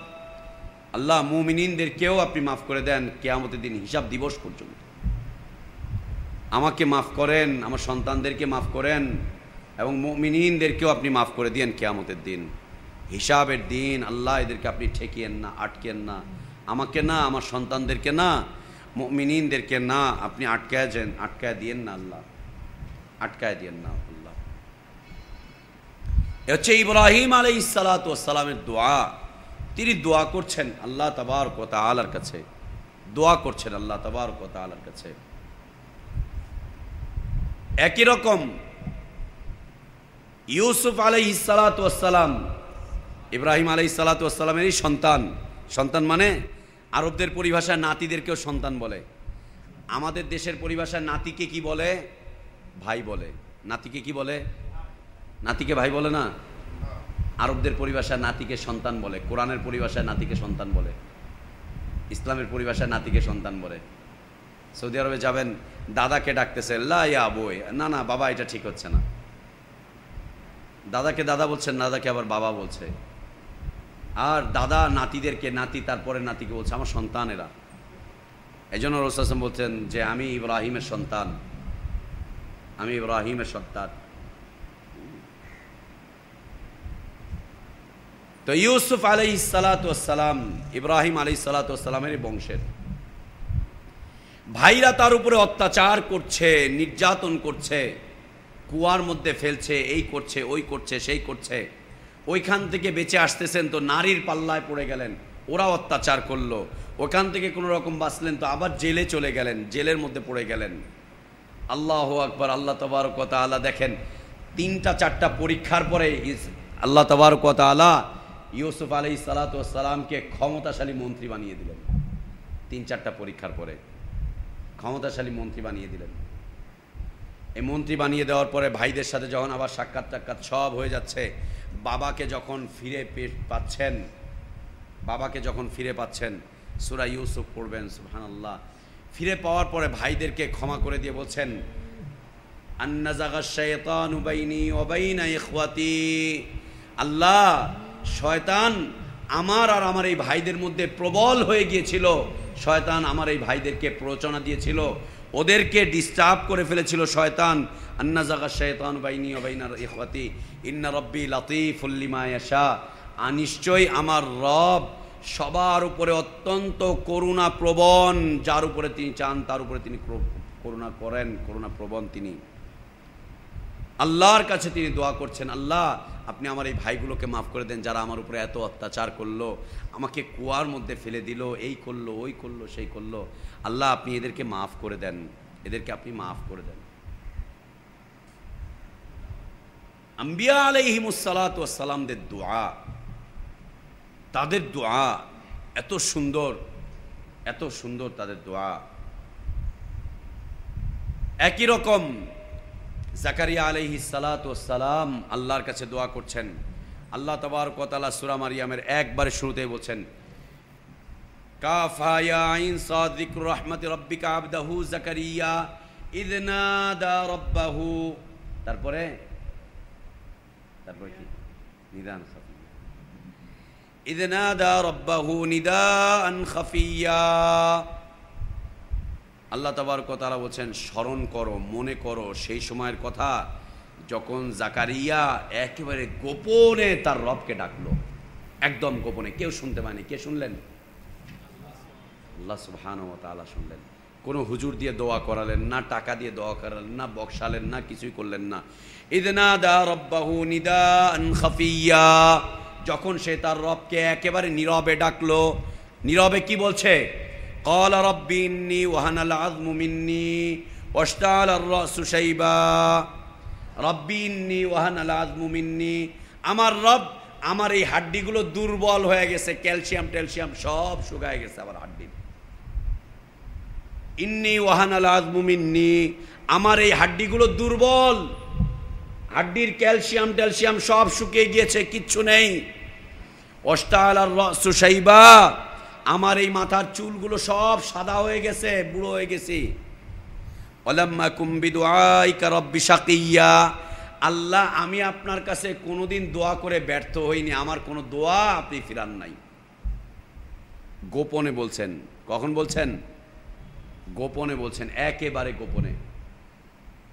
A: আল্লাহ মুমিনিনদেরকেও আপনি মাফ করে দেন কিয়ামতের দিন হিসাব দিবস পর্যন্ত। আমাকে মাফ করেন, আমার সন্তানদেরকে মাফ করেন, এবং মুমিনিনদেরকেও আপনি মাফ করে দিয়েন কিয়ামতের দিন, হিসাবের দিন। আল্লাহ এদেরকে আপনি ঠেকিয়েন না, আটকেন না, আমাকে না, আমার সন্তানদেরকে না, মুমিনিনদেরকে না, আপনি আটকায় দিয়েন না আল্লাহ, আটকায় দিয়েন না আল্লাহ। এ হচ্ছে ইব্রাহিম আলাইহিস সালাতু ওয়াস সালামের দোয়া। তিনি দোয়া করছেন আল্লাহ তাবারক ওয়া তাআলার কাছে, দোয়া করছেন আল্লাহ তাবারক ওয়া তাআলার কাছে। একই রকম ইউসুফ আলাইহিস সালাতু ওয়াস সালাম, ইব্রাহিম আলাইহিস সালাতু ওয়াস সালামেরই সন্তান। সন্তান মানে আরবদের পরিভাষায় নাতিদেরকেও সন্তান বলে, আমাদের দেশের পরিভাষায় নাতিকে কি বলে? ভাই বলে। নাতিকে কি বলে? নাতিকে ভাই বলে না। আরবদের পরিভাষায় নাতিকে সন্তান বলে, কোরআনের পরিভাষায় নাতিকে সন্তান বলে, ইসলামের পরিভাষায় নাতিকে সন্তান বলে। সৌদি আরবে যাবেন, দাদাকে ডাকতেছে লা ইয়া আবুই, না না বাবা এটা ঠিক হচ্ছে না। দাদাকে দাদা বলছেন, দাদাকে আবার বাবা বলছে। আর দাদা নাতিদেরকে নাতি, তারপরে নাতিকে বলছে আমার সন্তানেরা। এই জন্য রাসূল সাল্লাল্লাহু আলাইহি ওয়াসাল্লাম বলছেন যে আমি ইব্রাহিমের সন্তান, আমি ইব্রাহিমের সন্তান। তো ইউসুফ আলাইহিস সালাতু ওয়াস সালাম ইব্রাহিম আলাইহিস সালাতু ওয়াস সালামের বংশের। ভাইরা তার উপরে অত্যাচার করছে, নির্যাতন করছে, কুয়ার মধ্যে ফেলছে, এই করছে, ওই করছে, সেই করছে। ওইখান থেকে বেঁচে আসতেছেন তো নারীর পাল্লায় পড়ে গেলেন, ওরা অত্যাচার করলো। ওখান থেকে কোনো রকম বাঁচলেন তো আবার জেলে চলে গেলেন, জেলের মধ্যে পড়ে গেলেন। আল্লাহু আকবার। আল্লাহ তাবারক ওয়া তাআলা দেখেন 3-4টা পরীক্ষার পরে আল্লাহ তাবারক ওয়া তাআলা ইউসুফ আলাইহিস সালাতু ওয়াস সালামকে ক্ষমতাশালী মন্ত্রী বানিয়ে দিলেন। 3-4টা পরীক্ষার পরে ক্ষমতাশালী মন্ত্রী বানিয়ে দিলেন। এই মন্ত্রী বানিয়ে দেওয়ার পরে ভাইদের সাথে যখন আবার সাক্ষাৎ সব হয়ে যাচ্ছে, বাবাকে যখন ফিরে পাচ্ছেন, বাবাকে যখন ফিরে পাচ্ছেন, সূরা ইউসুফ পড়বেন সুবহানাল্লাহ। ফিরে পাওয়ার পরে ভাইদেরকে ক্ষমা করে দিয়ে বলছেন আন্নাজাগাশ শাইতানু বাইনি ওয়া বাইনা ইখওয়াতি, আল্লাহ শয়তান আমার আর আমার এই ভাইদের মধ্যে প্রবল হয়ে গিয়েছিল। শয়তান আমার এই ভাইদেরকে প্ররোচনা দিয়েছিল, ওদেরকে ডিস্টার্ব করে ফেলেছিল শয়তান। আন্নাজাগাশ শাইতানু বাইনি ওয়া বাইনা ইখওয়াতি ইন্না রাব্বি লাতীফুল লিমা ইয়াশা, নিশ্চয়ই আমার রব সবার উপরে অত্যন্ত করুণা প্রবণ, যার উপরে তিনি চান তার উপরে তিনি করুণা করেন, করুণা প্রবণ তিনি। আল্লাহর কাছে তিনি দোয়া করছেন, আল্লাহ আপনি আমার এই ভাইগুলোকে মাফ করে দেন যারা আমার উপরে এত অত্যাচার করলো, আমাকে কুয়ার মধ্যে ফেলে দিল, এই করলো, ওই করলো, সেই করলো। আল্লাহ আপনি এদেরকে মাফ করে দেন, এদেরকে আপনি মাফ করে দেন। আম্বিয়া আলাইহিমুস সালাতু ওয়াস সালামদের দোয়া, তাদের দোয়া এত সুন্দর, এত সুন্দর তাদের দোয়া। একই রকম জাকারিয়া আলাইহিস সালাতু ওয়াস সালাম আল্লাহর কাছে দোয়া করছেন। আল্লাহ তাবারক ওয়া তাআলা সূরা মারইয়ামের একবারে শুরুতেই বলছেন কাফা ইয়া আইন সাদ যিকরু রাহমাতি রাব্বিকা আবদাহু জাকারিয়া ইয নাদা রাব্বাহু, তারপরে কি নিদান ইয নাদা রাব্বাহু নিদাআন খাফিয়া। আল্লাহ তাবারক ওয়া তাআলা বলছেন স্মরণ করো, মনে করো সেই সময়ের কথা যখন জাকারিয়া একেবারে গোপনে তার রবকে ডাকলো, একদম গোপনে, কেউ শুনতে পায়নি। কে শুনলেন? আল্লাহ সুবহানাহু ওয়া তাআলা শুনলেন। কোনো হুজুর দিয়ে দোয়া করালেন না, টাকা দিয়ে দোয়া করালেন না, বক্সালেন না, কিছুই করলেন না। ইয নাদা রাব্বাহু নিদাআন খাফিয়া, যখন সে তার রবকে একেবারে নীরবে ডাকলো। নীরবে কি বলছে? ক্বালা রাব্বি ইন্নী ওয়াহানাল আযমু মিন্নী ওয়াশতাআলা আর-রাসু শাইবা। রাব্বি ইন্নী ওয়াহানাল আযমু মিন্নী, আমার রব আমার এই হাড্ডিগুলো দুর্বল হয়ে গেছে, ক্যালসিয়াম ট্যালসিয়াম সব শুকায় গেছে আমার হাড্ডি। ইন্নী ওয়াহানাল আযমু মিন্নি, আমার এই হাড্ডিগুলো দুর্বল, হাড্ডির ক্যালসিয়াম ট্যালসিয়াম সব শুকিয়ে গিয়েছে, কিচ্ছু নেই। ওয়াশতাআলার রাসু শাইবা, আমার এই মাথার চুলগুলো সব সাদা হয়ে গেছে, বুড়ো হয়ে গেছি। ওয়ালাম্মা কুম বিদুআইকা রাব্বি শাকিয়্যা, আল্লাহ আমি আপনার কাছে কোনোদিন দোয়া করে ব্যর্থ হইনি, আমার কোনো দোয়া আপনি ফিরান নাই। গোপনে বলছেন, কখন বলছেন? গোপনে বলছেন, একেবারে গোপনে।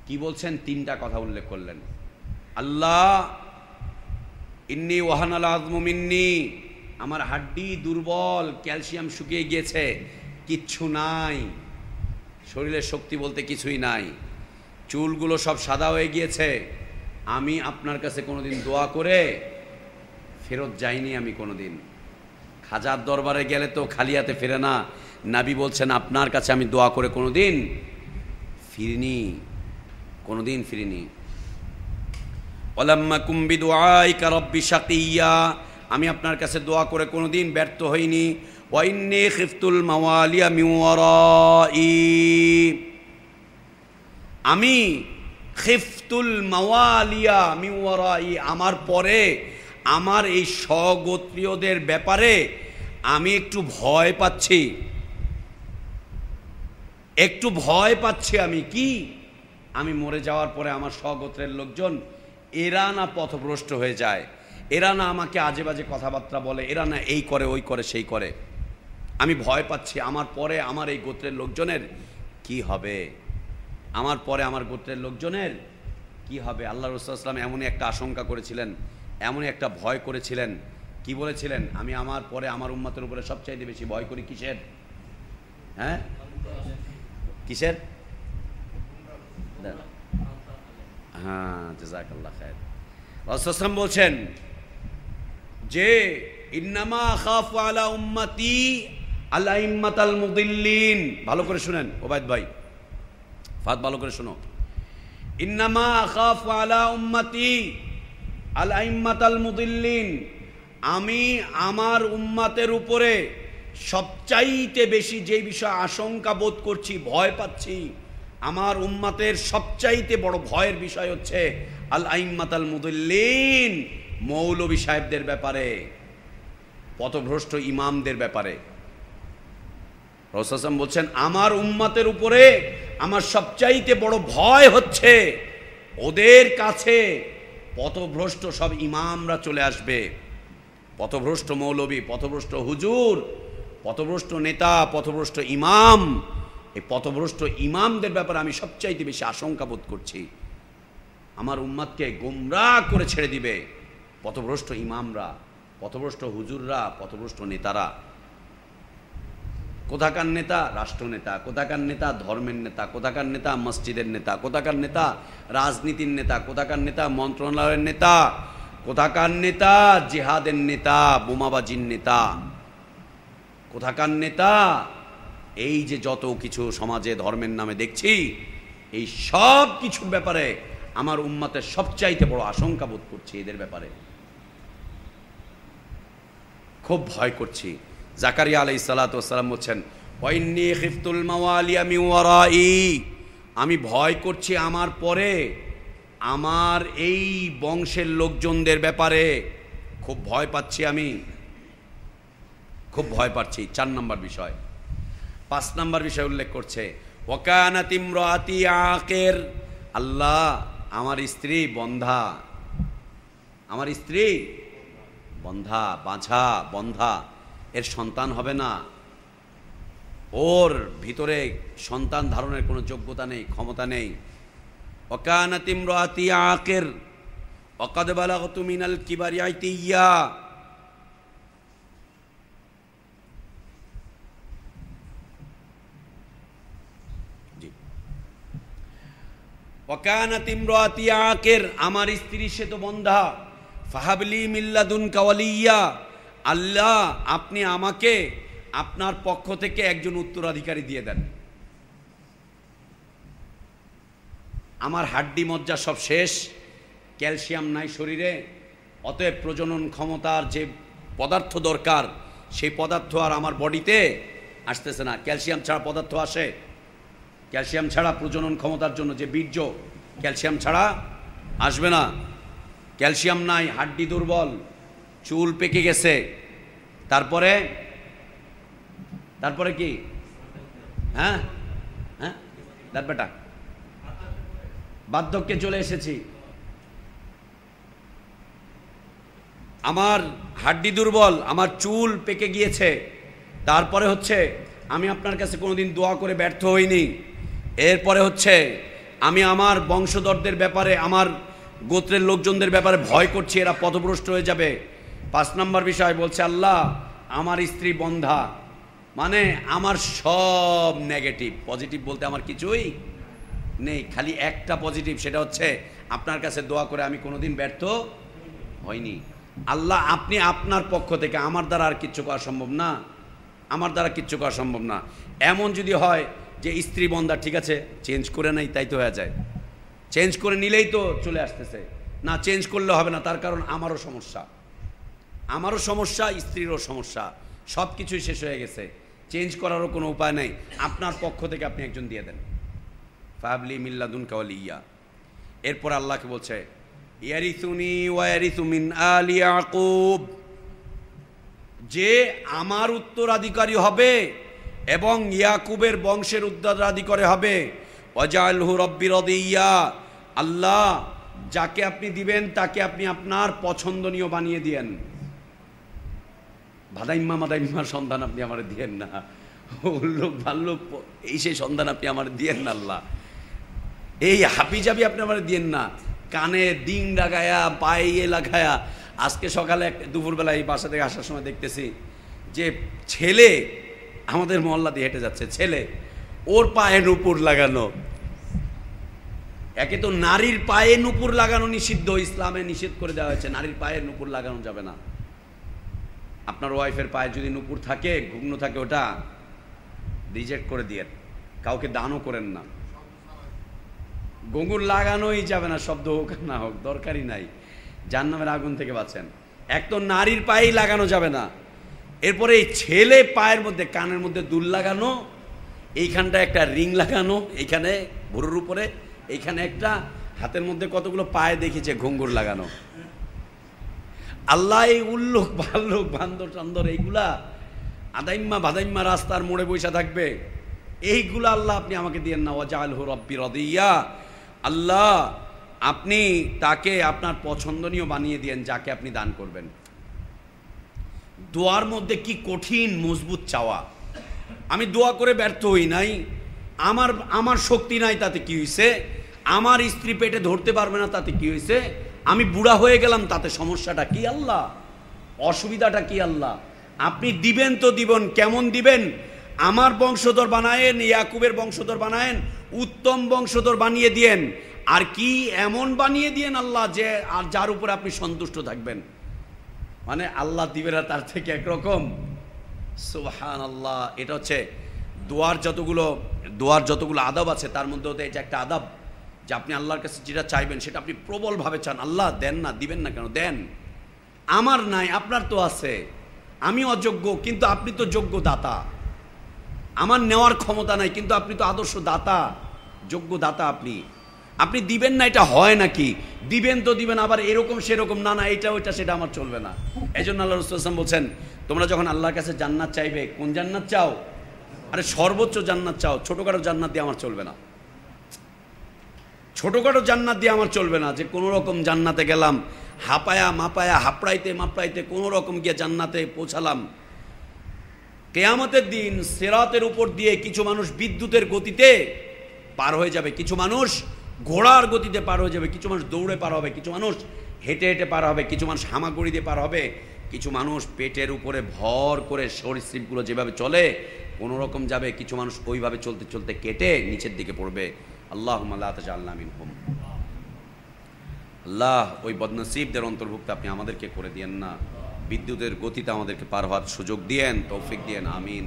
A: কি বলছেন? তিনটা কথা উল্লেখ করলেন। আল্লাহ ইন্নী ওয়াহানাল আযমু মিন্নি, আমার হাড্ডি দুর্বল, ক্যালসিয়াম শুকিয়ে গিয়েছে, কিচ্ছু নাই, শরীরের শক্তি বলতে কিছুই নাই, চুলগুলো সব সাদা হয়ে গিয়েছে, আমি আপনার কাছে কোনোদিন দোয়া করে ফেরত যাইনি, আমি কোনোদিন। খাজার দরবারে গেলে তো খালি হাতে ফেরে না, নবী বলছেন আপনার কাছে আমি দোয়া করে কোনোদিন ফিরিনি, কোনোদিন ফিরিনি। ওয়ালাম্মা কুম বিদুআইকা রাব্বি শাকিয়্যা, আমি আপনার কাছে দোয়া করে কোনোদিন ব্যর্থ হইনি। ওয়া ইন্নী খিফতুল মাওয়ালিয়া মিন ওয়ারাই, আমি খিফতুল মাওয়ালিয়া মিন ওয়ারাই, আমার পরে আমার এই স্বগোত্রীয়দের ব্যাপারে আমি একটু ভয় পাচ্ছি, একটু ভয় পাচ্ছি। আমি কি, আমি মরে যাওয়ার পরে আমার স্বগোত্রের লোকজন এরা না পথভ্রষ্ট হয়ে যায়, এরা না আমাকে আজে বাজে কথাবার্তা বলে, এরা না এই করে ওই করে সেই করে, আমি ভয় পাচ্ছি আমার পরে আমার এই গোত্রের লোকজনের কি হবে, আমার পরে আমার গোত্রের লোকজনের কি হবে। আল্লাহ রাসূল সাল্লাল্লাহু আলাইহি ওয়াসাল্লাম এমনই একটা আশঙ্কা করেছিলেন, এমনই একটা ভয় করেছিলেন। কি বলেছিলেন? আমি আমার পরে আমার উম্মতের উপরে সবচাইতে বেশি ভয় করি কিসের? হ্যাঁ, কিসের? হ্যাঁ, জাযাকাল্লাহ খায়র। রাসূল সাল্লাল্লাহু আলাইহি ওয়াসাল্লাম বলছেন যে ইন্নামা আখাফু আলা উম্মতি আল আইম্মাতাল মুদিল্লিন। ভালো করে শুনেন ওবায়দ ভাই, ফাত ভালো করে শোনো। ইন্নামা আখাফু আলা উম্মতি আল আইম্মাতাল মুদিল্লিন, আমি আমার উম্মতের উপরে সবচাইতে বেশি যে বিষয়ে আশঙ্কা বোধ করছি, ভয় পাচ্ছি, আমার উম্মতের সবচাইতে বড় ভয়ের বিষয় হচ্ছে আল আইম্মাতাল মুদিল্লিন, মৌলবী সাহেবদের ব্যাপারে, পথভ্রষ্ট ইমামদের ব্যাপারে। রাসূল সাল্লাল্লাহু আলাইহি ওয়াসাল্লাম বলছেন আমার উম্মতের উপরে আমার সবচাইতে বড় ভয় হচ্ছে ওদের কাছে পথভ্রষ্ট সব ইমামরা চলে আসবে, পথভ্রষ্ট মৌলবী, পথভ্রষ্ট হুজুর, পথভ্রষ্ট নেতা, পথভ্রষ্ট ইমাম। এই পথভ্রষ্ট ইমামদের ব্যাপারে আমি সবচাইতে বেশি আশঙ্কা বোধ করছি, আমার উম্মতকে গোমরাহ করে ছেড়ে দিবে পথভ্রষ্ট ইমামরা, পথভ্রষ্ট হুজুররা, পথভ্রষ্ট নেতারা। কোথাকার নেতা? রাষ্ট্রনেতা। কোথাকার নেতা? ধর্মের নেতা। কোথাকার নেতা? মসজিদের নেতা। কোথাকার নেতা? রাজনীতির নেতা। কোথাকার নেতা? মন্ত্রণালয়ের নেতা। কোথাকার নেতা? জিহাদের নেতা, বোমাবাজির নেতা। কোথাকার নেতা? এই যে যত কিছু সমাজে ধর্মের নামে দেখছি, এই সব কিছুর ব্যাপারে আমার উম্মতের সবচাইতে বড় আশঙ্কা বোধ করছি, এদের ব্যাপারে খুব ভয় করছি। জাকারিয়া আলাইহিস সালাতু ওয়াস সালাম বলছেন ওয়াইন্নী খিফতুল মাওয়ালিয়া মিন ওয়ারাই, আমি ভয় করছি আমার পরে আমার এই বংশের লোকজনদের ব্যাপারে, খুব ভয় পাচ্ছি, আমি খুব ভয় পাচ্ছি। 4 নম্বর বিষয়। 5 নম্বর বিষয় উল্লেখ করছে ওয়াকানাত ইমরাতি আকির, আল্লাহ আমার স্ত্রী বন্ধা, আমার স্ত্রী বন্ধা, বাঁঝা, বন্ধা, এর সন্তান হবে না, ওর ভিতরে সন্তান ধারণের কোনো যোগ্যতা নেই, ক্ষমতা নেই। ওয়াকানাত ইমরাতি আকির ওয়াকাদ বালাগতু মিনাল কিবারি আইতিয়া, ওয়াকানাত ইমরাতি আকির, আমার স্ত্রী সে তো বন্ধা। ফাহাবলি মিন লাদুনকা ওয়ালিয়্যা, আল্লাহ আপনি আমাকে আপনার পক্ষ থেকে একজন উত্তরাধিকারী দিয়ে দেন। আমার হাড্ডি মজ্জা সব শেষ, ক্যালসিয়াম নাই শরীরে, অতএব প্রজনন ক্ষমতার যে পদার্থ দরকার সেই পদার্থ আর আমার বডিতে আসতেছে না। ক্যালসিয়াম ছাড়া পদার্থ আসে? ক্যালসিয়াম ছাড়া প্রজনন ক্ষমতার জন্য যে বীর্য, ক্যালসিয়াম ছাড়া আসবে না। ক্যালসিয়াম নাই, হাড্ডি দুর্বল, চুল পেকে গেছে, তারপরে তারপরে কি? হ্যাঁ হ্যাঁ বেটা, বার্ধক্যে চলে এসেছি, আমার হাড্ডি দুর্বল, আমার চুল পেকে গিয়েছে, তারপরে হচ্ছে আমি আপনার কাছে কোনোদিন দোয়া করে ব্যর্থ হইনি, এরপরে হচ্ছে আমি আমার বংশধরদের ব্যাপারে, আমার গোত্রের লোকজনদের ব্যাপারে ভয় করছি, এরা পথভ্রষ্ট হয়ে যাবে। 5 নম্বর বিষয় বলছে আল্লাহ আমার স্ত্রী বন্ধা, মানে আমার সব নেগেটিভ, পজিটিভ বলতে আমার কিছুই নেই, খালি একটা পজিটিভ, সেটা হচ্ছে আপনার কাছে দোয়া করে আমি কোনোদিন ব্যর্থ হইনি। আল্লাহ আপনি আপনার পক্ষ থেকে, আমার দ্বারা আর কিচ্ছু করা সম্ভব না, আমার দ্বারা কিচ্ছু করা সম্ভব না। এমন যদি হয় যে স্ত্রী বন্ধা, ঠিক আছে চেঞ্জ করে নাই, তাই তো হয়ে যায়, চেঞ্জ করে নিলেই তো চলে আসতেছে, না চেঞ্জ করলে হবে না, তার কারণ আমারও সমস্যা, আমারও সমস্যা, স্ত্রীরও সমস্যা, সব কিছুই শেষ হয়ে গেছে, চেঞ্জ করারও কোনো উপায় নেই, আপনার পক্ষ থেকে আপনি একজন দিয়ে দেন, ফাবলি মিল্লাদুনকা ওয়ালিয়্যা। এরপর আল্লাহকে বলছে ইয়ারিসুনি ওয়া ইয়ারিসু মিন আলি ইয়াকুব, যে আমার উত্তরাধিকারী হবে এবং ইয়াকুবের বংশের উত্তরাধিকারী হবে, ওয়াজআলহু রাব্বি রাদিয়্যা, আল্লাহ যাকে আপনি দিবেন তাকে আপনি আপনার পছন্দনীয় বানিয়ে দিয়েন। ভাদাইম্মা মাদাইম্মার সন্ধান আপনি আমার দিয়েন না, উল্লুক ভাল্লুক এই সেই সন্ধান আপনি আমার দিয়েন না আল্লাহ, এই হাবিজাবি আপনি আমার দিয়েন না, কানে দিন লাগায়া পায়ে লাগায়া। আজকে সকালে দুপুরবেলা এই বাসা থেকে আসার সময় দেখতেছি যে ছেলে আমাদের মহল্লা দিয়ে হেঁটে যাচ্ছে, ছেলে ওর পায়ে নুপুর লাগানো। একে তো নারীর পায়ে নুপুর লাগানো নিষিদ্ধ, ইসলামে নিষেধ করে দেওয়া হয়েছে, নারীর পায়ে নুপুর লাগানো যাবে না। আপনার ওয়াইফের পায়ে যদি নুপুর থাকে, ঘুগনো থাকে, ওটা রিজেক্ট করে দিয়ে কাউকে দানও করেন না, ঘুঙুর লাগানোই যাবে না, শব্দ হোক না হোক দরকারই নাই, জাহান্নামের আগুন থেকে বাঁচেন। এক তো নারীর পায়েই লাগানো যাবে না, এরপরে এই ছেলে পায়ের মধ্যে, কানের মধ্যে দুল লাগানো, এইখানটা একটা রিং লাগানো, এইখানে ভুরুর উপরে, এইখানে একটা, হাতের মধ্যে কতগুলো পায়ে দেখেছে ঘুঙুর লাগানো। আল্লাহ এই উল্লুক ভাল্লুক বান্দর টান্দর এইগুলা আদাইম্মা ভাদাইম্মা রাস্তার মোড়ে বসে থাকবে, এইগুলা আল্লাহ আপনি আমাকে দিয়েন না। ওয়াজআলহু রাব্বি রাদিয়্যা, আল্লাহ আপনি তাকে আপনার পছন্দনীয় বানিয়ে দিয়েন, যাকে আপনি দান করবেন। দোয়ার মধ্যে কি কঠিন মজবুত চাওয়া। আমি দোয়া করে ব্যর্থ হই নাই, আমার শক্তি নাই, তাতে কি হয়েছে? আমার স্ত্রী পেটে ধরতে পারবে না, তাতে কি হয়েছে? আমি বুড়া হয়ে গেলাম, তাতে সমস্যাটা কি আল্লাহ? অসুবিধাটা কি আল্লাহ? আপনি দিবেন তো দিবেন, কেমন দিবেন? আমার বংশধর বানায়েন, ইয়াকুবের বংশধর বানায়েন, উত্তম বংশধর বানিয়ে দিয়েন, আর কি এমন বানিয়ে দিয়েন আল্লাহ যে আর যার উপরে আপনি সন্তুষ্ট থাকবেন। মানে আল্লাহ দিবে না তার থেকে একরকম। সুবহানাল্লাহ। এটা হচ্ছে দোয়ার যতগুলো আদাব আছে তার মধ্যে হতে এটা একটা আদাব, যে আপনি আল্লাহর কাছে যেটা চাইবেন সেটা আপনি প্রবলভাবে চান, আল্লাহ দেন না, দিবেন না কেন? দেন, আমার নাই, আপনার তো আছে, আমি অযোগ্য কিন্তু আপনি তো যোগ্য দাতা, আমার নেওয়ার ক্ষমতা নাই কিন্তু আপনি তো আদর্শ দাতা, যোগ্য দাতা, আপনি দিবেন না, এটা হয় নাকি? দিবেন তো দিবেন, আবার এরকম সেরকম, না না এটা ওইটা সেটা আমার চলবে না। এই জন্য আল্লাহ রাসূল সাল্লাল্লাহু আলাইহি ওয়াসাল্লাম বলছেন, তোমরা যখন আল্লাহর কাছে জান্নাত চাইবে, কোন জান্নাত চাও? আরে সর্বোচ্চ জান্নাত চাও, ছোটোখাটো জান্নাত দিয়ে আমার চলবে না, ছোটোখাটো জান্নাত দিয়ে আমার চলবে না, যে কোনো রকম জান্নাতে গেলাম, হাঁপায়া মাপায়া হাঁপড়াইতে কোনো রকম গিয়ে জান্নাতে পৌঁছালাম। কিয়ামতের দিন সিরাতের উপর দিয়ে কিছু মানুষ বিদ্যুতের গতিতে পার হয়ে যাবে, কিছু মানুষ ঘোড়ার গতিতে পার হয়ে যাবে, কিছু মানুষ দৌড়ে পার হবে, কিছু মানুষ হেঁটে হেঁটে পার হবে, কিছু মানুষ হামাগুড়ি দিয়ে পার হবে, কিছু মানুষ পেটের উপরে ভর করে সরীসৃপগুলো যেভাবে চলে কোনো রকম যাবে, কিছু মানুষ ওইভাবে চলতে চলতে কেটে নিচের দিকে পড়বে। আল্লাহুম্মা লা তাজআলনা মিনহুম। আল্লাহ ওই বদনসিবদের অন্তর্ভুক্ত আপনি আমাদেরকে করে দিয়েন না, বিদ্যুতের গতিতে আমাদেরকে পার হওয়ার সুযোগ দিয়েন, তৌফিক দিয়েন, আমিন।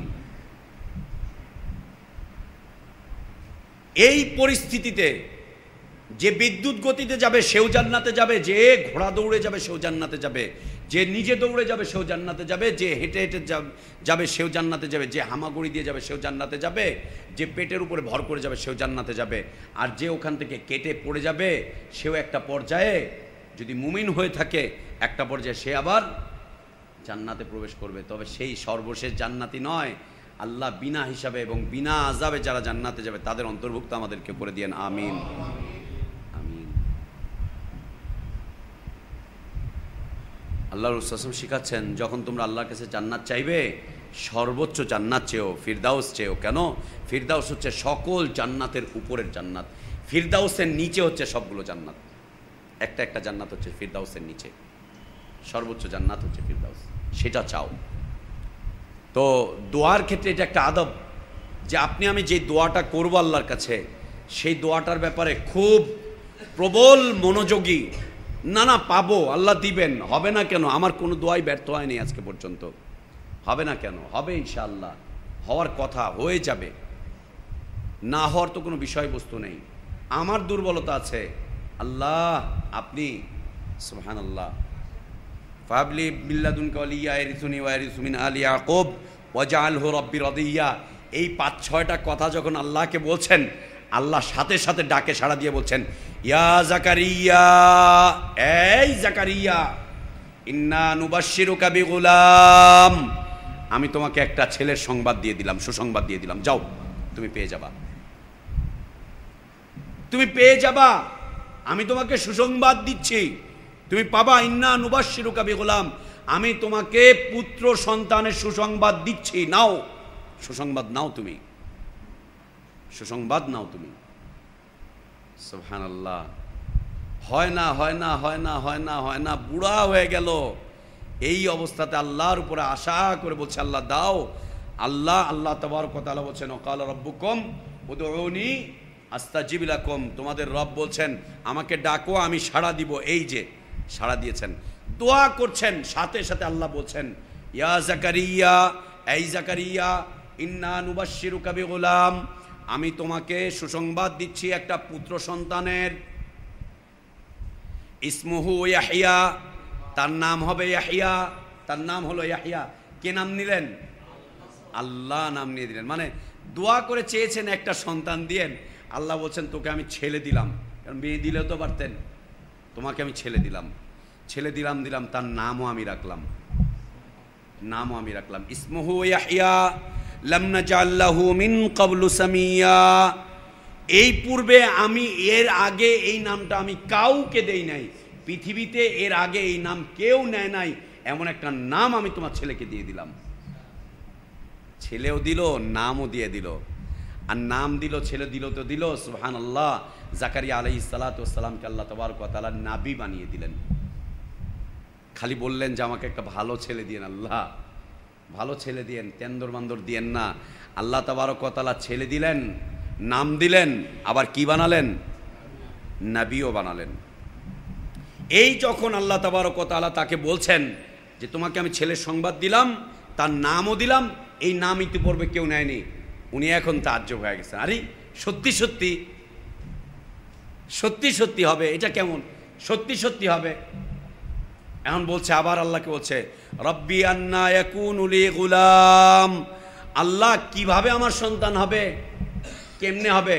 A: এই পরিস্থিতিতে যে বিদ্যুৎ গতিতে যাবে সেও জান্নাতে যাবে, যে ঘোড়া দৌড়ে যাবে সেও জান্নাতে যাবে, যে নিজে দৌড়ে যাবে সেও জান্নাতে যাবে, যে হেঁটে হেঁটে যাবে সেও জান্নাতে যাবে, যে হামাগুড়ি দিয়ে যাবে সেও জান্নাতে যাবে, যে পেটের উপরে ভর করে যাবে সেও জান্নাতে যাবে, আর যে ওখান থেকে কেটে পড়ে যাবে সেও একটা পর্যায়ে, যদি মুমিন হয়ে থাকে, একটা পর্যায়ে সে আবার জান্নাতে প্রবেশ করবে। তবে সেই সর্বশেষ জান্নাতি নয়, আল্লাহ বিনা হিসাবে এবং বিনা আযাবে যারা জান্নাতে যাবে তাদের অন্তর্ভুক্ত আমাদেরকে করে দিয়েন, আমিন আমিন। আল্লাহ রাসূল শিখাচ্ছেন, যখন তোমরা আল্লাহর কাছে জান্নাত চাইবে, সর্বোচ্চ জান্নাত চেয়েও, ফিরদাউস চেয়েও। কেন? ফিরদাউস হচ্ছে সকল জান্নাতের উপরের জান্নাত, ফিরদাউসের নিচে হচ্ছে সবগুলো জান্নাত। একটা একটা জান্নাত হচ্ছে ফিরদাউসের নিচে, সর্বোচ্চ জান্নাত হচ্ছে ফিরদাউস, সেটা চাও। তো দোয়ার ক্ষেত্রে এটা একটা আদব, যে আপনি আমি যে দোয়াটা করবো আল্লাহর কাছে, সেই দোয়াটার ব্যাপারে খুব প্রবল মনোযোগী। না না, পাবো, আল্লাহ দিবেন, হবে না কেন? আমার কোনো দোয়াই ব্যর্থ হয়নি আজকে পর্যন্ত, হবে না কেন? হবে ইনশাআল্লাহ, হওয়ার কথা, হয়ে যাবে, না হওয়ার তো কোনো বিষয়বস্তু নেই। আমার দুর্বলতা আছে, আল্লাহ আপনি সুবহানাল্লাহ ফাবলি বিল্লাদুনকা ওয়ালিয়া ইয়ারিসুনি ওয়া ইয়ারিসু মিন আলি ইয়াকুব ওয়াজআলহু রাব্বি রাদিয়া, এই ৫-৬টা কথা যখন আল্লাহকে বলছেন, আল্লাহ সাথে সাথে ডাকে সাড়া দিয়ে বলছেন, ইয়া জাকারিয়া, এই জাকারিয়া, ইন্না নুবাশশিরুকা বিগুলাম, আমি তোমাকে একটা ছেলের সংবাদ দিয়ে দিলাম, সুসংবাদ দিয়ে দিলাম, যাও তুমি পেয়ে যাবা, তুমি পেয়ে যাবা, আমি তোমাকে সুসংবাদ দিচ্ছি, তুমি পাবা। ইন্না নুবাশশিরুকা বিগুলাম, আমি তোমাকে পুত্র সন্তানের সুসংবাদ দিচ্ছি, নাও সুসংবাদ, নাও তুমি সুসংবাদ, নাও তুমি। সুবহানাল্লাহ। হয় না, হয় না, হয় না, হয় না, হয় না, বুড়া হয়ে গেল, এই অবস্থাতে আল্লাহর উপরে আশা করে বলছে, আল্লাহ দাও। আল্লাহ তাবারক ওয়া তাআলা বলছেন, ওয়াকালা রাব্বুকুম উদউনি আস্তাজিব লাকুম, তোমাদের রব বলছেন আমাকে ডাকো, আমি সাড়া দিব। এই যে সাড়া দিয়েছেন, দোয়া করছেন, সাথে সাথে আল্লাহ বলছেন, ইয়া জাকারিয়া, এই জাকারিয়া, ইন্না নুবাশশিরুকা বিগুলাম, আমি তোমাকে সুসংবাদ দিচ্ছি একটা পুত্র সন্তানের, ইসমুহু ইয়াহইয়া, তার নাম হবে ইয়াহইয়া, তার নাম হলো ইয়াহইয়া। কে নাম নিলেন? আল্লাহ নাম নিয়ে দিলেন। মানে দোয়া করে চেয়েছেন একটা সন্তান দিয়েন, আল্লাহ বলছেন তোকে আমি ছেলে দিলাম, কারণ মেয়ে দিলেও তো পারতেন, তোমাকে আমি ছেলে দিলাম, ছেলে দিলাম, তার নামও আমি রাখলাম, নামও আমি রাখলাম, ইসমুহু ইয়াহইয়া লাম নাজআল লাহু মিন ক্বাবলু সামিয়া, এই পূর্বে আমি, এর আগে এই নামটা আমি কাউকে দেই নাই, পৃথিবীতে এর আগে এই নাম কেউ নেয় নাই, এমন একটা নাম আমি তোমার ছেলেকে দিয়ে দিলাম। ছেলেও দিল, নামও দিয়ে দিল, আর নাম দিল, ছেলে দিল তো দিল, সুবহানাল্লাহ। জাকারিয়া আলাইহিস সালাতু ওয়াস সালামকে আল্লাহ তাবারক ওয়া তাআলা নবী বানিয়ে দিলেন। খালি বললেন যে আমাকে একটা ভালো ছেলে দিয়েন, আল্লাহ ভালো ছেলে দিয়েন, তেন্দর বান্দর দিয়েন না। আল্লাহ তাবারক ওয়া তাআলা ছেলে দিলেন, নাম দিলেন, আবার কি বানালেন? নবীও বানালেন। এই যখন আল্লাহ তাবারক ওয়া তাআলা তাকে বলছেন যে তোমাকে আমি ছেলের সংবাদ দিলাম, তার নামও দিলাম, এই নাম ইতিপূর্বে কেউ নেয়নি, উনি এখন তাজ্জব হয়ে গেছেন, আরে সত্যি সত্যি, সত্যি সত্যি হবে, এটা কেমন সত্যি সত্যি হবে? এখন বলছে, আবার আল্লাহকে বলছে, রব্বি আন্না ইয়াকুনু লি গুলাম, আল্লাহ কিভাবে আমার সন্তান হবে, কেমনে হবে,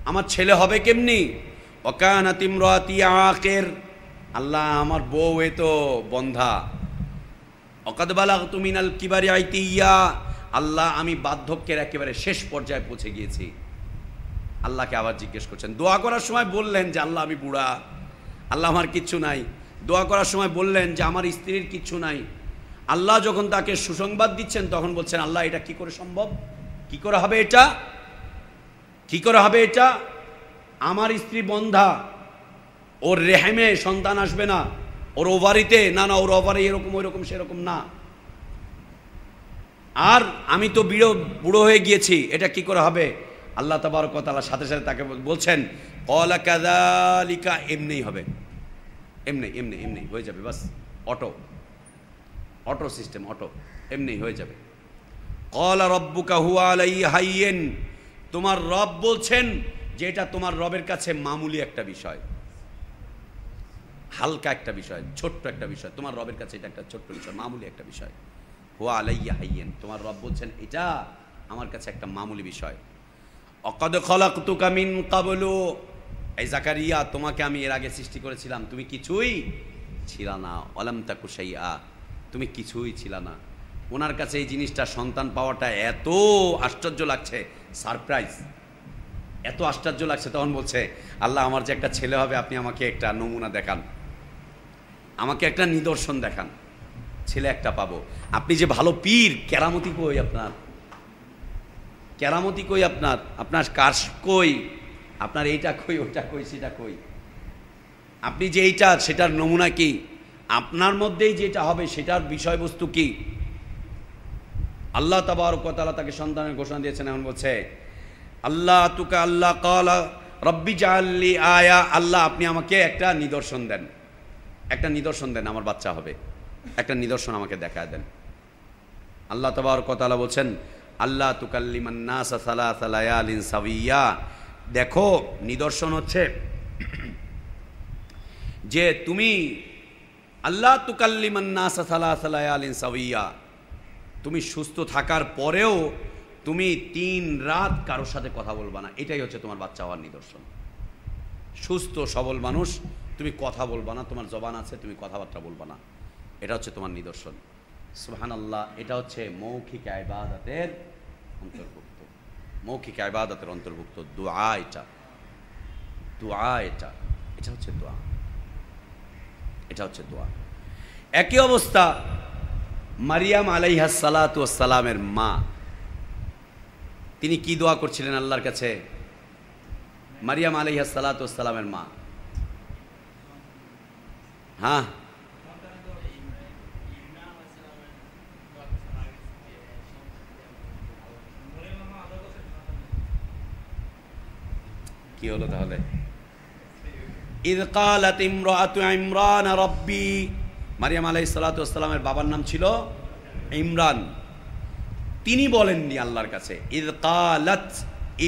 A: আমার ছেলে হবে কেমনি? ওয়াকানাত ইমরাতি আকির, আল্লাহ আমার বউ এ তো বন্ধা, ওয়াকাদ বালাগতু মিনাল কিবারি আইতিয়া, আল্লাহ আমি বার্ধক্যের একেবারে শেষ পর্যায়ে পৌঁছে গিয়েছি। আল্লাহকে আবার জিজ্ঞেস করছেন, দোয়া করার সময় বললেন যে আল্লাহ আমি বুড়া, আল্লাহ আমার কিচ্ছু নাই, দোয়া করার সময় বললেন যে আমার স্ত্রীর কিচ্ছু নাই। আল্লাহ যখন তাকে সুসংবাদ দিচ্ছেন তখন বলছেন, আল্লাহ এটা কি করে সম্ভব, কি করে হবে এটা, কি করে হবে এটা? আমার স্ত্রী বন্ধা, ওর রেহেমে সন্তান আসবে না, ওর ওভারিতে, না না ওর ওভারে এরকম ওইরকম সেরকম না, আর আমি তো বুড়ো হয়ে গিয়েছি, এটা কি করে হবে? আল্লাহ তাবারক ওয়া তাআলা সাথে সাথে তাকে বলছেন, ক্বালা কাযালিকা, এমনিই হবে, এমনি এমনি এমনি হয়ে যাবে, বাস অটো সিস্টেম, অটো এমনি হয়ে যাবে। ক্বালা রাব্বুকা হুয়া আলাইহি হাইয়িন, তোমার রব বলছেন যেটা তোমার রবের কাছে মামুলি একটা বিষয়, হালকা একটা বিষয়, ছোট্ট একটা বিষয়, তোমার রবের কাছে এটা একটা ছোট্ট বিষয়, মামুলি একটা বিষয়। হুয়া আলাইয়া হাইয়েন, তোমার রব বলছেন এটা আমার কাছে একটা মামুলি বিষয়। অকদ খলাকতুকা মিন ক্বাবলু, এই জাকারিয়া তোমাকে আমি এর আগে সৃষ্টি করেছিলাম, তুমি কিছুই ছিল না। ওয়ালাম তাকু শাইআ, তুমি কিছুই ছিল না। ওনার কাছে এই জিনিসটা, সন্তান পাওয়াটা এত আশ্চর্য লাগছে, সারপ্রাইজ, এত আশ্চর্য লাগছে। তখন বলছে, আল্লাহ আমার যে একটা ছেলে হবে, আপনি আমাকে একটা নমুনা দেখান, আমাকে একটা নিদর্শন দেখান, ছেলে একটা পাবো। আপনি যে ভালো পীর, কেরামতি কই আপনার? কেরামতি কই আপনার? আপনার কাশ কই? আপনার এইটা কই, ওটা কই, সেটা কই? আপনি যে এইটা, সেটার নমুনা কি? আপনার মধ্যেই যেটা হবে সেটার বিষয়বস্তু কি? আল্লাহ তাবারক ওয়া তাআলা তাকে সন্তানের ঘোষণা দিয়েছেন। এমন বলছে, আল্লাহ তুকা আল্লাহ কালা রব্বি জাআললি আয়া, আল্লাহ আপনি আমাকে একটা নিদর্শন দেন, একটা নিদর্শন দেন, আমার বাচ্চা হবে, একটা নিদর্শন আমাকে দেখায় দেন। আল্লাহ তাবারক ওয়া তাআলা বলছেন, আল্লাহ তুকাল্লিমান নাস সালাসা লায়ালিন সাবিয়া, দেখো নিদর্শন হচ্ছে যে তুমি আল্লাহ তুকাল্লিমান নাস সালাসা লায়ালিন সাবিয়া, তুমি সুস্থ থাকার পরেও তুমি 3 রাত কারোর সাথে কথা বলবা না। এটাই হচ্ছে তোমার বাচ্চা হওয়ার নিদর্শন। সুস্থ সবল মানুষ, তুমি কথা বলবা না, তোমার জবান আছে, তুমি কথাবার্তা বলবা না, এটা হচ্ছে তোমার নিদর্শন। সুবহানাল্লাহ, এটা হচ্ছে মৌখিক ইবাদতের অন্তর্ভুক্ত, মৌখিক ইবাদতের অন্তর্ভুক্ত দোয়া। এটা দোয়া, এটা এটা হচ্ছে দোয়া, এটা হচ্ছে দোয়া। একই অবস্থা মারিয়াম আলাইহাস সালাতু ওয়াস সালামের মা, তিনি কি দোয়া করছিলেন আল্লাহর কাছে? মারিয়াম আলাইহাস সালাতু ওয়াস সালামের মা, হ্যাঁ কি হলো তাহলে? ইয ক্বালাত ইমরাতু ইমরান রাব্বি, মারিয়াম আলাইহিস সালাতু ওয়াস সালামের বাবার নাম ছিল ইমরান। তিনি বলেননি আল্লাহর কাছে, ইয ক্বালাত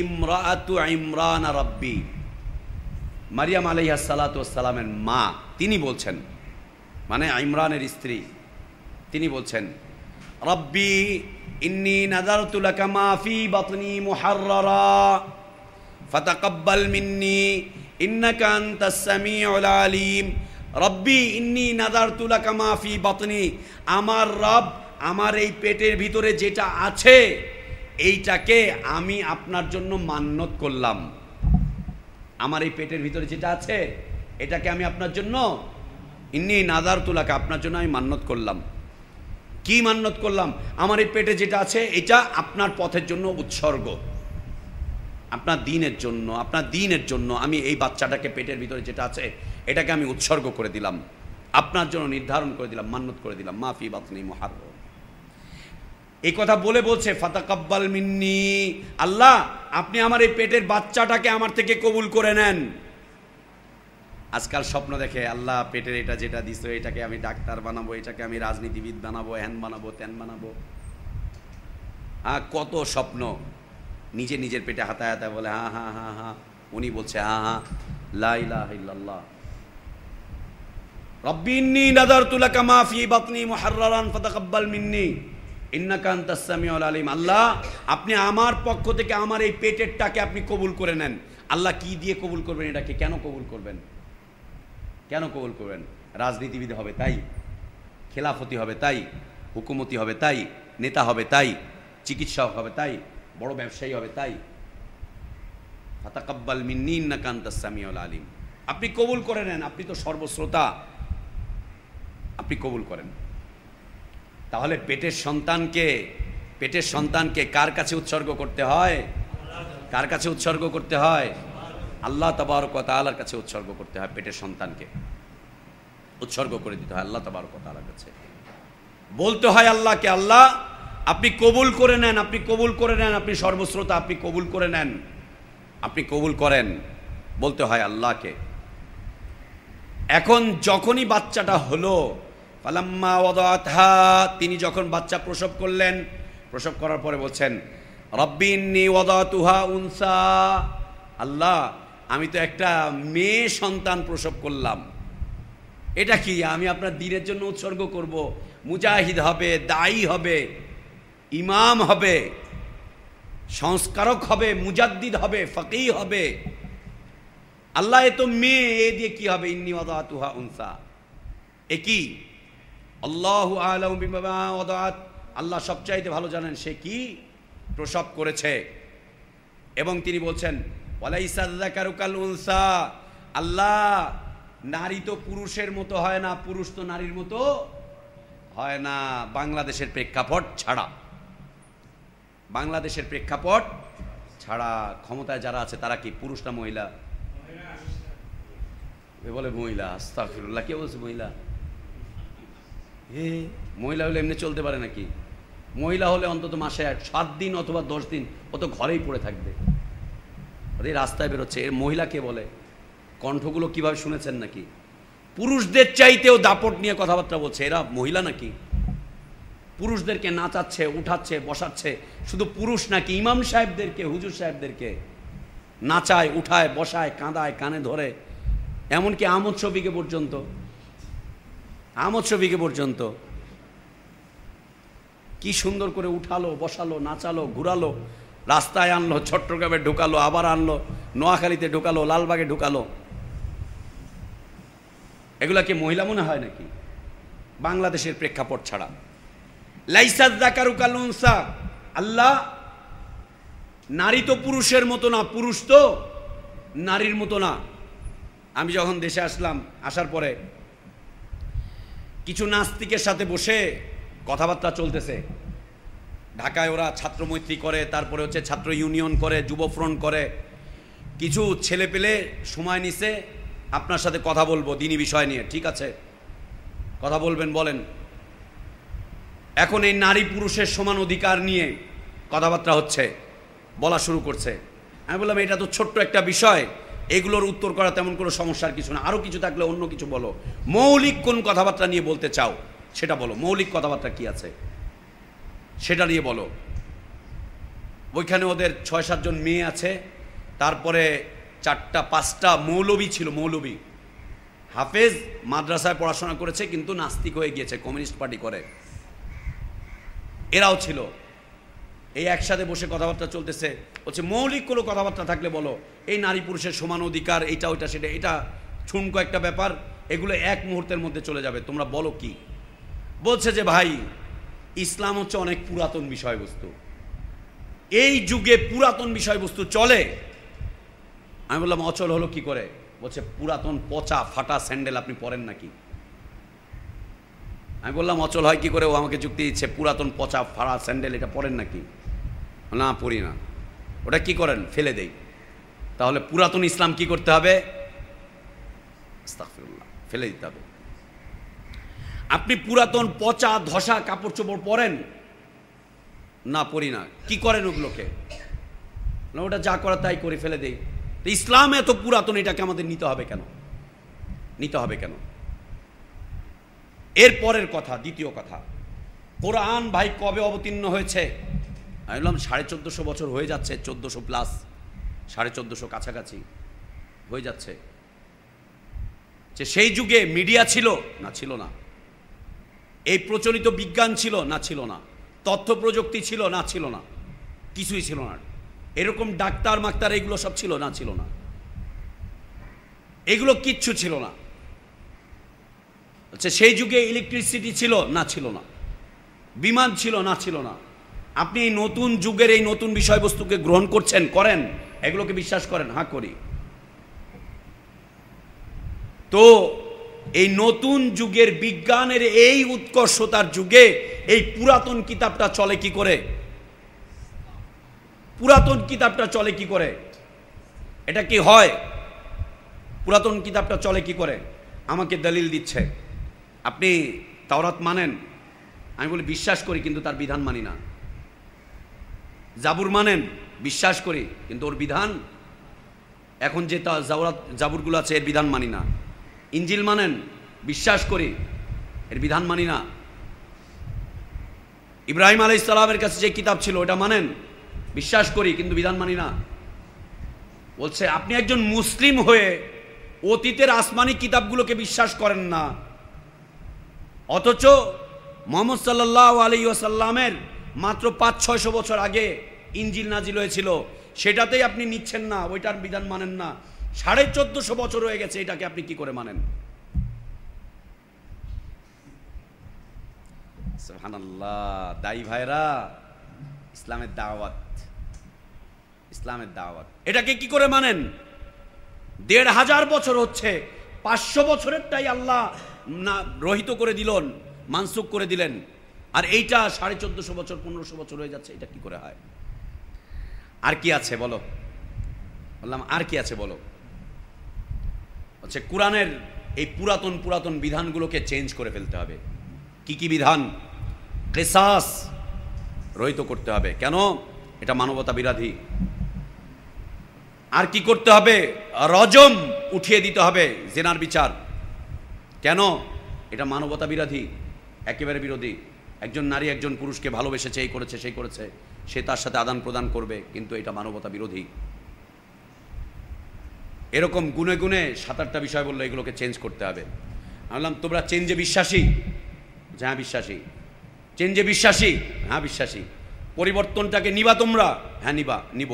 A: ইমরাতু ইমরান রাব্বি, মারিয়াম আলাইহিস সালাতু ওয়াস সালামের মা তিনি বলছেন, মানে ইমরানের স্ত্রী, তিনি বলছেন, রব্বি ইন্নী নাযারতু লাকা মা ফি বাতনি মুহাররারা ফাতাকাব্বাল মিন্নি ইন্নাকা আনতাস সামিউল আলিম। রব্বি ইন্নী নাযারতু লাকা মা ফি বাতনি, আমার রব, আমার এই পেটের ভিতরে যেটা আছে এইটাকে আমি আপনার জন্য মান্নত করলাম। আমার এই পেটের ভিতরে যেটা আছে এটাকে আমি আপনার জন্য, ইন্নী নাযারতু লাকা, আপনার জন্য আমি মান্নত করলাম। কি মান্নত করলাম? আমার এই পেটে যেটা আছে এটা আপনার পথের জন্য উৎসর্গ, আপনার দ্বীনের জন্য, আপনার দ্বীনের জন্য আমি এই বাচ্চাটাকে, পেটের ভিতরে যেটা আছে এটাকে আমি উৎসর্গ করে দিলাম, আপনার জন্য নির্ধারণ করে দিলাম, মান্নত করে দিলাম। মা ফি বাতনি মুহাররারা, এই কথা বলে বলছে ফাতাকাব্বাল মিন্নি, আল্লাহ আপনি আমার এই পেটের বাচ্চাটাকে আমার থেকে কবুল করে নেন। আজকাল স্বপ্ন দেখে, আল্লাহ পেটের এটা যেটা দিছো এটাকে আমি ডাক্তার বানাবো, এটাকে আমি রাজনীতিবিদ বানাবো, হ্যান বানাবো, ত্যান বানাবো। হ্যাঁ, কত স্বপ্ন। নিজে নিজের পেটে হাতায় হাতায় বলে হ্যাঁ হ্যাঁ হ্যাঁ হ্যাঁ, উনি বলছে হ্যাঁ হ্যাঁ, লা ইলাহা ইল্লাল্লাহ। রব্বি ইন্নী নাযারতু লাকা মা ফি বাতনি মুহাররারান ফাতাকাব্বাল মিন্নি ইন্নাকা আনতাস সামিউল আলিম। আল্লাহ আপনি আমার পক্ষ থেকে আমার এই পেটেরটাকে আপনি কবুল করে নেন। আল্লাহ কি দিয়ে কবুল করবেন? এটাকে কেন কবুল করবেন? কেন কবুল করবেন? রাজনীতিবিদ হবে তাই, খেলাফতি হবে তাই, হুকুমতি হবে তাই, নেতা হবে তাই, চিকিৎসক হবে তাই, বড় ব্যবসায়ী হবে তাই। ফাতাকাব্বাল মিন্নি ইন্নাকা আনতাস সামিউল আলিম, আপনি কবুল করে নেন, আপনি তো সর্বশ্রোতা, আপনি কবুল করেন। তাহলে পেটের সন্তানকে কার কাছে উৎসর্গ করতে হয়? কার কাছে উৎসর্গ করতে হয়? আল্লাহ তাবারক ওয়া তাআলার কাছে উৎসর্গ করতে হয়। পেটের সন্তানকে উৎসর্গ করে দিতে হয় আল্লাহ তাবারক ওয়া তাআলার কাছে। বলতে হয় আল্লাহকে, আল্লাহ আপনি কবুল করে নেন, আপনি কবুল করে নেন, আপনি সর্বশ্রোতা, আপনি কবুল করে নেন, আপনি কবুল করেন, বলতে হয় আল্লাহকে। এখন যখনই বাচ্চাটা হলো, ফালাম্মা ওয়াদাআতহা, তিনি যখন বাচ্চা প্রসব করলেন, প্রসব করার পরে বলছেন রব্বি ইন্নী ওয়াদাতুহা উনসা, আল্লাহ আমি তো একটা মেয়ে সন্তান প্রসব করলাম, এটা কি আমি আপনার দ্বীনের জন্য উৎসর্গ করব, মুজাহিদ হবে, দায়ী হবে, ইমাম হবে, সংস্কারক হবে, মুজাদ্দিদ হবে, ফকিহ হবে। আল্লাহ এ তো মেয়ে, এ দিয়ে কি হবে? ইন্নী ওয়াদাতুহা উনসা, এ কি? আল্লাহু আ'লামু বিমা ওয়াদাত, আল্লাহ সবচাইতে ভালো জানেন সে কি প্রসব করেছে। এবং তিনি বলছেন ওয়ালাইসা যাকারু কাল উনসা, আল্লাহ নারী তো পুরুষের মতো হয় না, পুরুষ তো নারীর মতো হয় না, বাংলাদেশের প্রেক্ষাপট ছাড়া, বাংলাদেশের প্রেক্ষাপট ছাড়া। ক্ষমতায় যারা আছে তারা কি পুরুষ না মহিলা? বলে মহিলা। আস্তাগফিরুল্লাহ, কে বলছে মহিলা? মহিলা হলে এমনি চলতে পারে নাকি? মহিলা হলে অন্তত মাসে 7 দিন অথবা 10 দিন ও তো ঘরেই পড়ে থাকবে, ওদের রাস্তায় বেরোচ্ছে। এর মহিলা কে বলে? কণ্ঠগুলো কিভাবে শুনেছেন নাকি? পুরুষদের চাইতেও দাপট নিয়ে কথাবার্তা বলছে, এরা মহিলা নাকি? পুরুষদেরকে নাচাচ্ছে, উঠাচ্ছে, বসাচ্ছে। শুধু পুরুষ নাকি, ইমাম সাহেবদেরকে, হুজুর সাহেবদেরকে নাচায়, উঠায়, বসায়, কাঁদায়, কানে ধরে, এমনকি আমোদ শফিকে পর্যন্ত, আমোদ শফিকে পর্যন্ত কি সুন্দর করে উঠালো, বসালো, নাচালো, ঘুরালো, রাস্তায় আনলো, চট্টগ্রামে ঢুকালো, আবার আনলো, নোয়াখালীতে ঢুকালো, লালবাগে ঢুকালো। এগুলাকে মহিলা মনে হয় নাকি? বাংলাদেশের প্রেক্ষাপট ছাড়া। লাইসা যাকারু কাল উনসা, আল্লাহ নারী তো পুরুষের মতো না, পুরুষ তো নারীর মতো না। আমি যখন দেশে আসলাম, আসার পরে কিছু নাস্তিকের সাথে বসে কথাবার্তা চলতেছে। ঢাকায় ওরা ছাত্র মৈত্রী করে, তারপরে হচ্ছে ছাত্র ইউনিয়ন করে, যুব ফ্রন্ট করে। কিছু ছেলে পেলে সময় নিছে, আপনার সাথে কথা বলবো দ্বীনি বিষয় নিয়ে। ঠিক আছে, কথা বলবেন, বলেন। এখন এই নারী পুরুষের সমান অধিকার নিয়ে কথাবার্তা হচ্ছে, বলা শুরু করছে। আমি বললাম এটা তো ছোট্ট একটা বিষয়, এগুলোর উত্তর করা তেমন কোনো সমস্যার কিছু না, আরও কিছু থাকলে অন্য কিছু বলো। মৌলিক কোন কথাবার্তা নিয়ে বলতে চাও সেটা বলো, মৌলিক কথাবার্তা কি আছে সেটা নিয়ে বলো। ওইখানে ওদের 6-7 জন মেয়ে আছে, তারপরে 4-5টা মৌলবী ছিল, মৌলবী হাফেজ, মাদ্রাসায় পড়াশোনা করেছে কিন্তু নাস্তিক হয়ে গিয়েছে, কমিউনিস্ট পার্টি করে, এরাও ছিল। এই একসাথে বসে কথাবার্তা চলতেছে, বলছে মৌলিক কোনো কথাবার্তা থাকলে বলো, এই নারী পুরুষের সমান অধিকার, এইটা ওইটা সেটা, এটা ঠুনকো একটা ব্যাপার, এগুলো এক মুহূর্তের মধ্যে চলে যাবে, তোমরা বলো কি। বলছে যে ভাই ইসলাম হচ্ছে অনেক পুরাতন বিষয়বস্তু, এই যুগে পুরাতন বিষয়বস্তু চলে। আমি বললাম অচল হলো কি করে? বলছে পুরাতন পচা ফাটা স্যান্ডেল আপনি পরেন নাকি? আমি বললাম অচল হয় কি করে? ও আমাকে যুক্তি দিচ্ছে, পুরাতন পচা ফাড়া স্যান্ডেল এটা পরেন নাকি? না পরি না। ওটা কি করেন? ফেলে দেই। তাহলে পুরাতন ইসলাম কি করতে হবে? আস্তাগফিরুল্লাহ, ফেলে দিতে হবে। আপনি পুরাতন পচা ধসা কাপড় চোপড় পরেন? না পরি না। কি করেন ওগুলোকে? না ওটা যা করা তাই করে ফেলে দেই। তো ইসলাম এত পুরাতন, এটাকে আমাদের নিতে হবে কেন? নিতে হবে কেন? এরপরের কথা, দ্বিতীয় কথা, কোরআন ভাই কবে অবতীর্ণ হয়েছে? আমি বললাম 1450 বছর হয়ে যাচ্ছে, 1400 প্লাস, 1450 কাছাকাছি হয়ে যাচ্ছে। যে সেই যুগে মিডিয়া ছিল না? ছিল না। এই প্রচলিত বিজ্ঞান ছিল না? ছিল না। তথ্য প্রযুক্তি ছিল না? ছিল না। কিছুই ছিল না। এরকম ডাক্তার মাক্তার এগুলো সব ছিল না? ছিল না। এগুলো কিচ্ছু ছিল না। আচ্ছা, সেই যুগে ইলেকট্রিসিটি ছিল না? ছিল না। বিমান ছিল না? ছিল না। আপনি এই নতুন যুগের এই নতুন বিষয়বস্তুকে গ্রহণ করছেন, করেন, এগুলোকে বিশ্বাস করেন? হ্যাঁ করি। তো এই নতুন যুগের বিজ্ঞানের এই উৎকর্ষতার যুগে এই পুরাতন কিতাবটা চলে কি করে? পুরাতন কিতাবটা চলে কি করে? এটা কি হয়? পুরাতন কিতাবটা চলে কি করে? আমাকে দলিল দিচ্ছে, আপনি তাওরাত মানেন? আমি বলি বিশ্বাস করি কিন্তু তার বিধান মানি না। জাবুর মানেন? বিশ্বাস করি কিন্তু ওর বিধান, এখন যে জাবুরগুলো আছে এর বিধান মানি না। ইঞ্জিল মানেন? বিশ্বাস করি, এর বিধান মানি না। ইব্রাহিম আলাইহিস সালামের কাছে যে কিতাব ছিল ওটা মানেন? বিশ্বাস করি কিন্তু বিধান মানি না। বলছে আপনি একজন মুসলিম হয়ে অতীতের আসমানি কিতাবগুলোকে বিশ্বাস করেন না, অথচ মুহাম্মদ সাল্লাল্লাহু আলাইহি ওয়াসাল্লামের মাত্র 500-600 বছর আগে ইনজিল নাজিল হয়েছিল, সেটাতেই আপনি নিচ্ছেন না, ওইটার বিধান মানেন না। 1450 বছর হয়ে গেছে, এটাকে আপনি কি করে মানেন? সুবহানাল্লাহ। দাই ভাইরা, ইসলামের দাওয়াত, ইসলামের দাওয়াত, এটাকে কি করে মানেন? 1500 বছর হচ্ছে, 500 বছরেরটাই আল্লাহ না রহিত করে দিলেন, মানসুখ করে দিলেন, আর এইটা 1450 বছর 1500 বছর হয়ে যাচ্ছে, এটা কি করে হয়? আর কি আছে বলো? বললাম আর কি আছে বলো? হচ্ছে কোরআনের এই পুরাতন পুরাতন বিধানগুলোকে চেঞ্জ করে ফেলতে হবে। কি কি বিধান? কিসাস রহিত করতে হবে। কেন? এটা মানবতা বিরোধী। আর কি করতে হবে? রজম উঠিয়ে দিতে হবে, জিনার বিচার। কেন? এটা মানবতা বিরোধী, একেবারে বিরোধী। একজন নারী একজন পুরুষকে ভালোবেসেছে, এই করেছে সেই করেছে, সে তার সাথে আদান প্রদান করবে, কিন্তু এটা মানবতা বিরোধী। এরকম গুনে গুনে 7-8টা বিষয় বললো, এগুলোকে চেঞ্জ করতে হবে। আমি বললাম তোমরা চেঞ্জে বিশ্বাসী? হ্যাঁ বিশ্বাসী। চেঞ্জে বিশ্বাসী? হ্যাঁ বিশ্বাসী। পরিবর্তনটাকে নিবা তোমরা? হ্যাঁ নিব।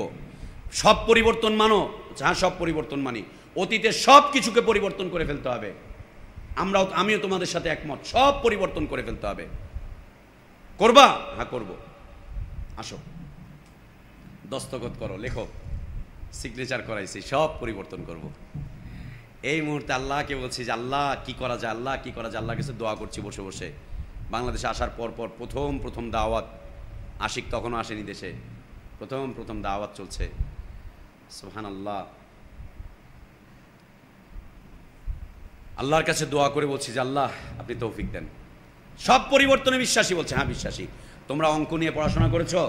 A: সব পরিবর্তন মানো? হ্যাঁ সব পরিবর্তন মানি। অতীতের সব কিছুকে পরিবর্তন করে ফেলতে হবে। আমিও তোমাদের সাথে একমত, সব পরিবর্তন করে ফেলতে হবে। করবা? হ্যাঁ করব। আসো, দস্তখত করো, লেখো, সিগনেচার করাইছি, সব পরিবর্তন করব। এই মুহূর্তে আল্লাহকে বলছি যে আল্লাহ কি করা যায়, আল্লাহ কি করা যায়, আল্লাহর কাছে দোয়া করছি বসে বসে। বাংলাদেশে আসার পর প্রথম দাওয়াত, আশিক তখনও আসেনি দেশে, প্রথম দাওয়াত চলছে। সুবহানাল্লাহ। আল্লাহর কাছে দোয়া করে বলছি যে আল্লাহ আপনি তৌফিক দেন। সব পরিবর্তনে বিশ্বাসী? বলছে হ্যাঁ বিশ্বাসী। তোমরা অঙ্ক নিয়ে পড়াশোনা করেছো?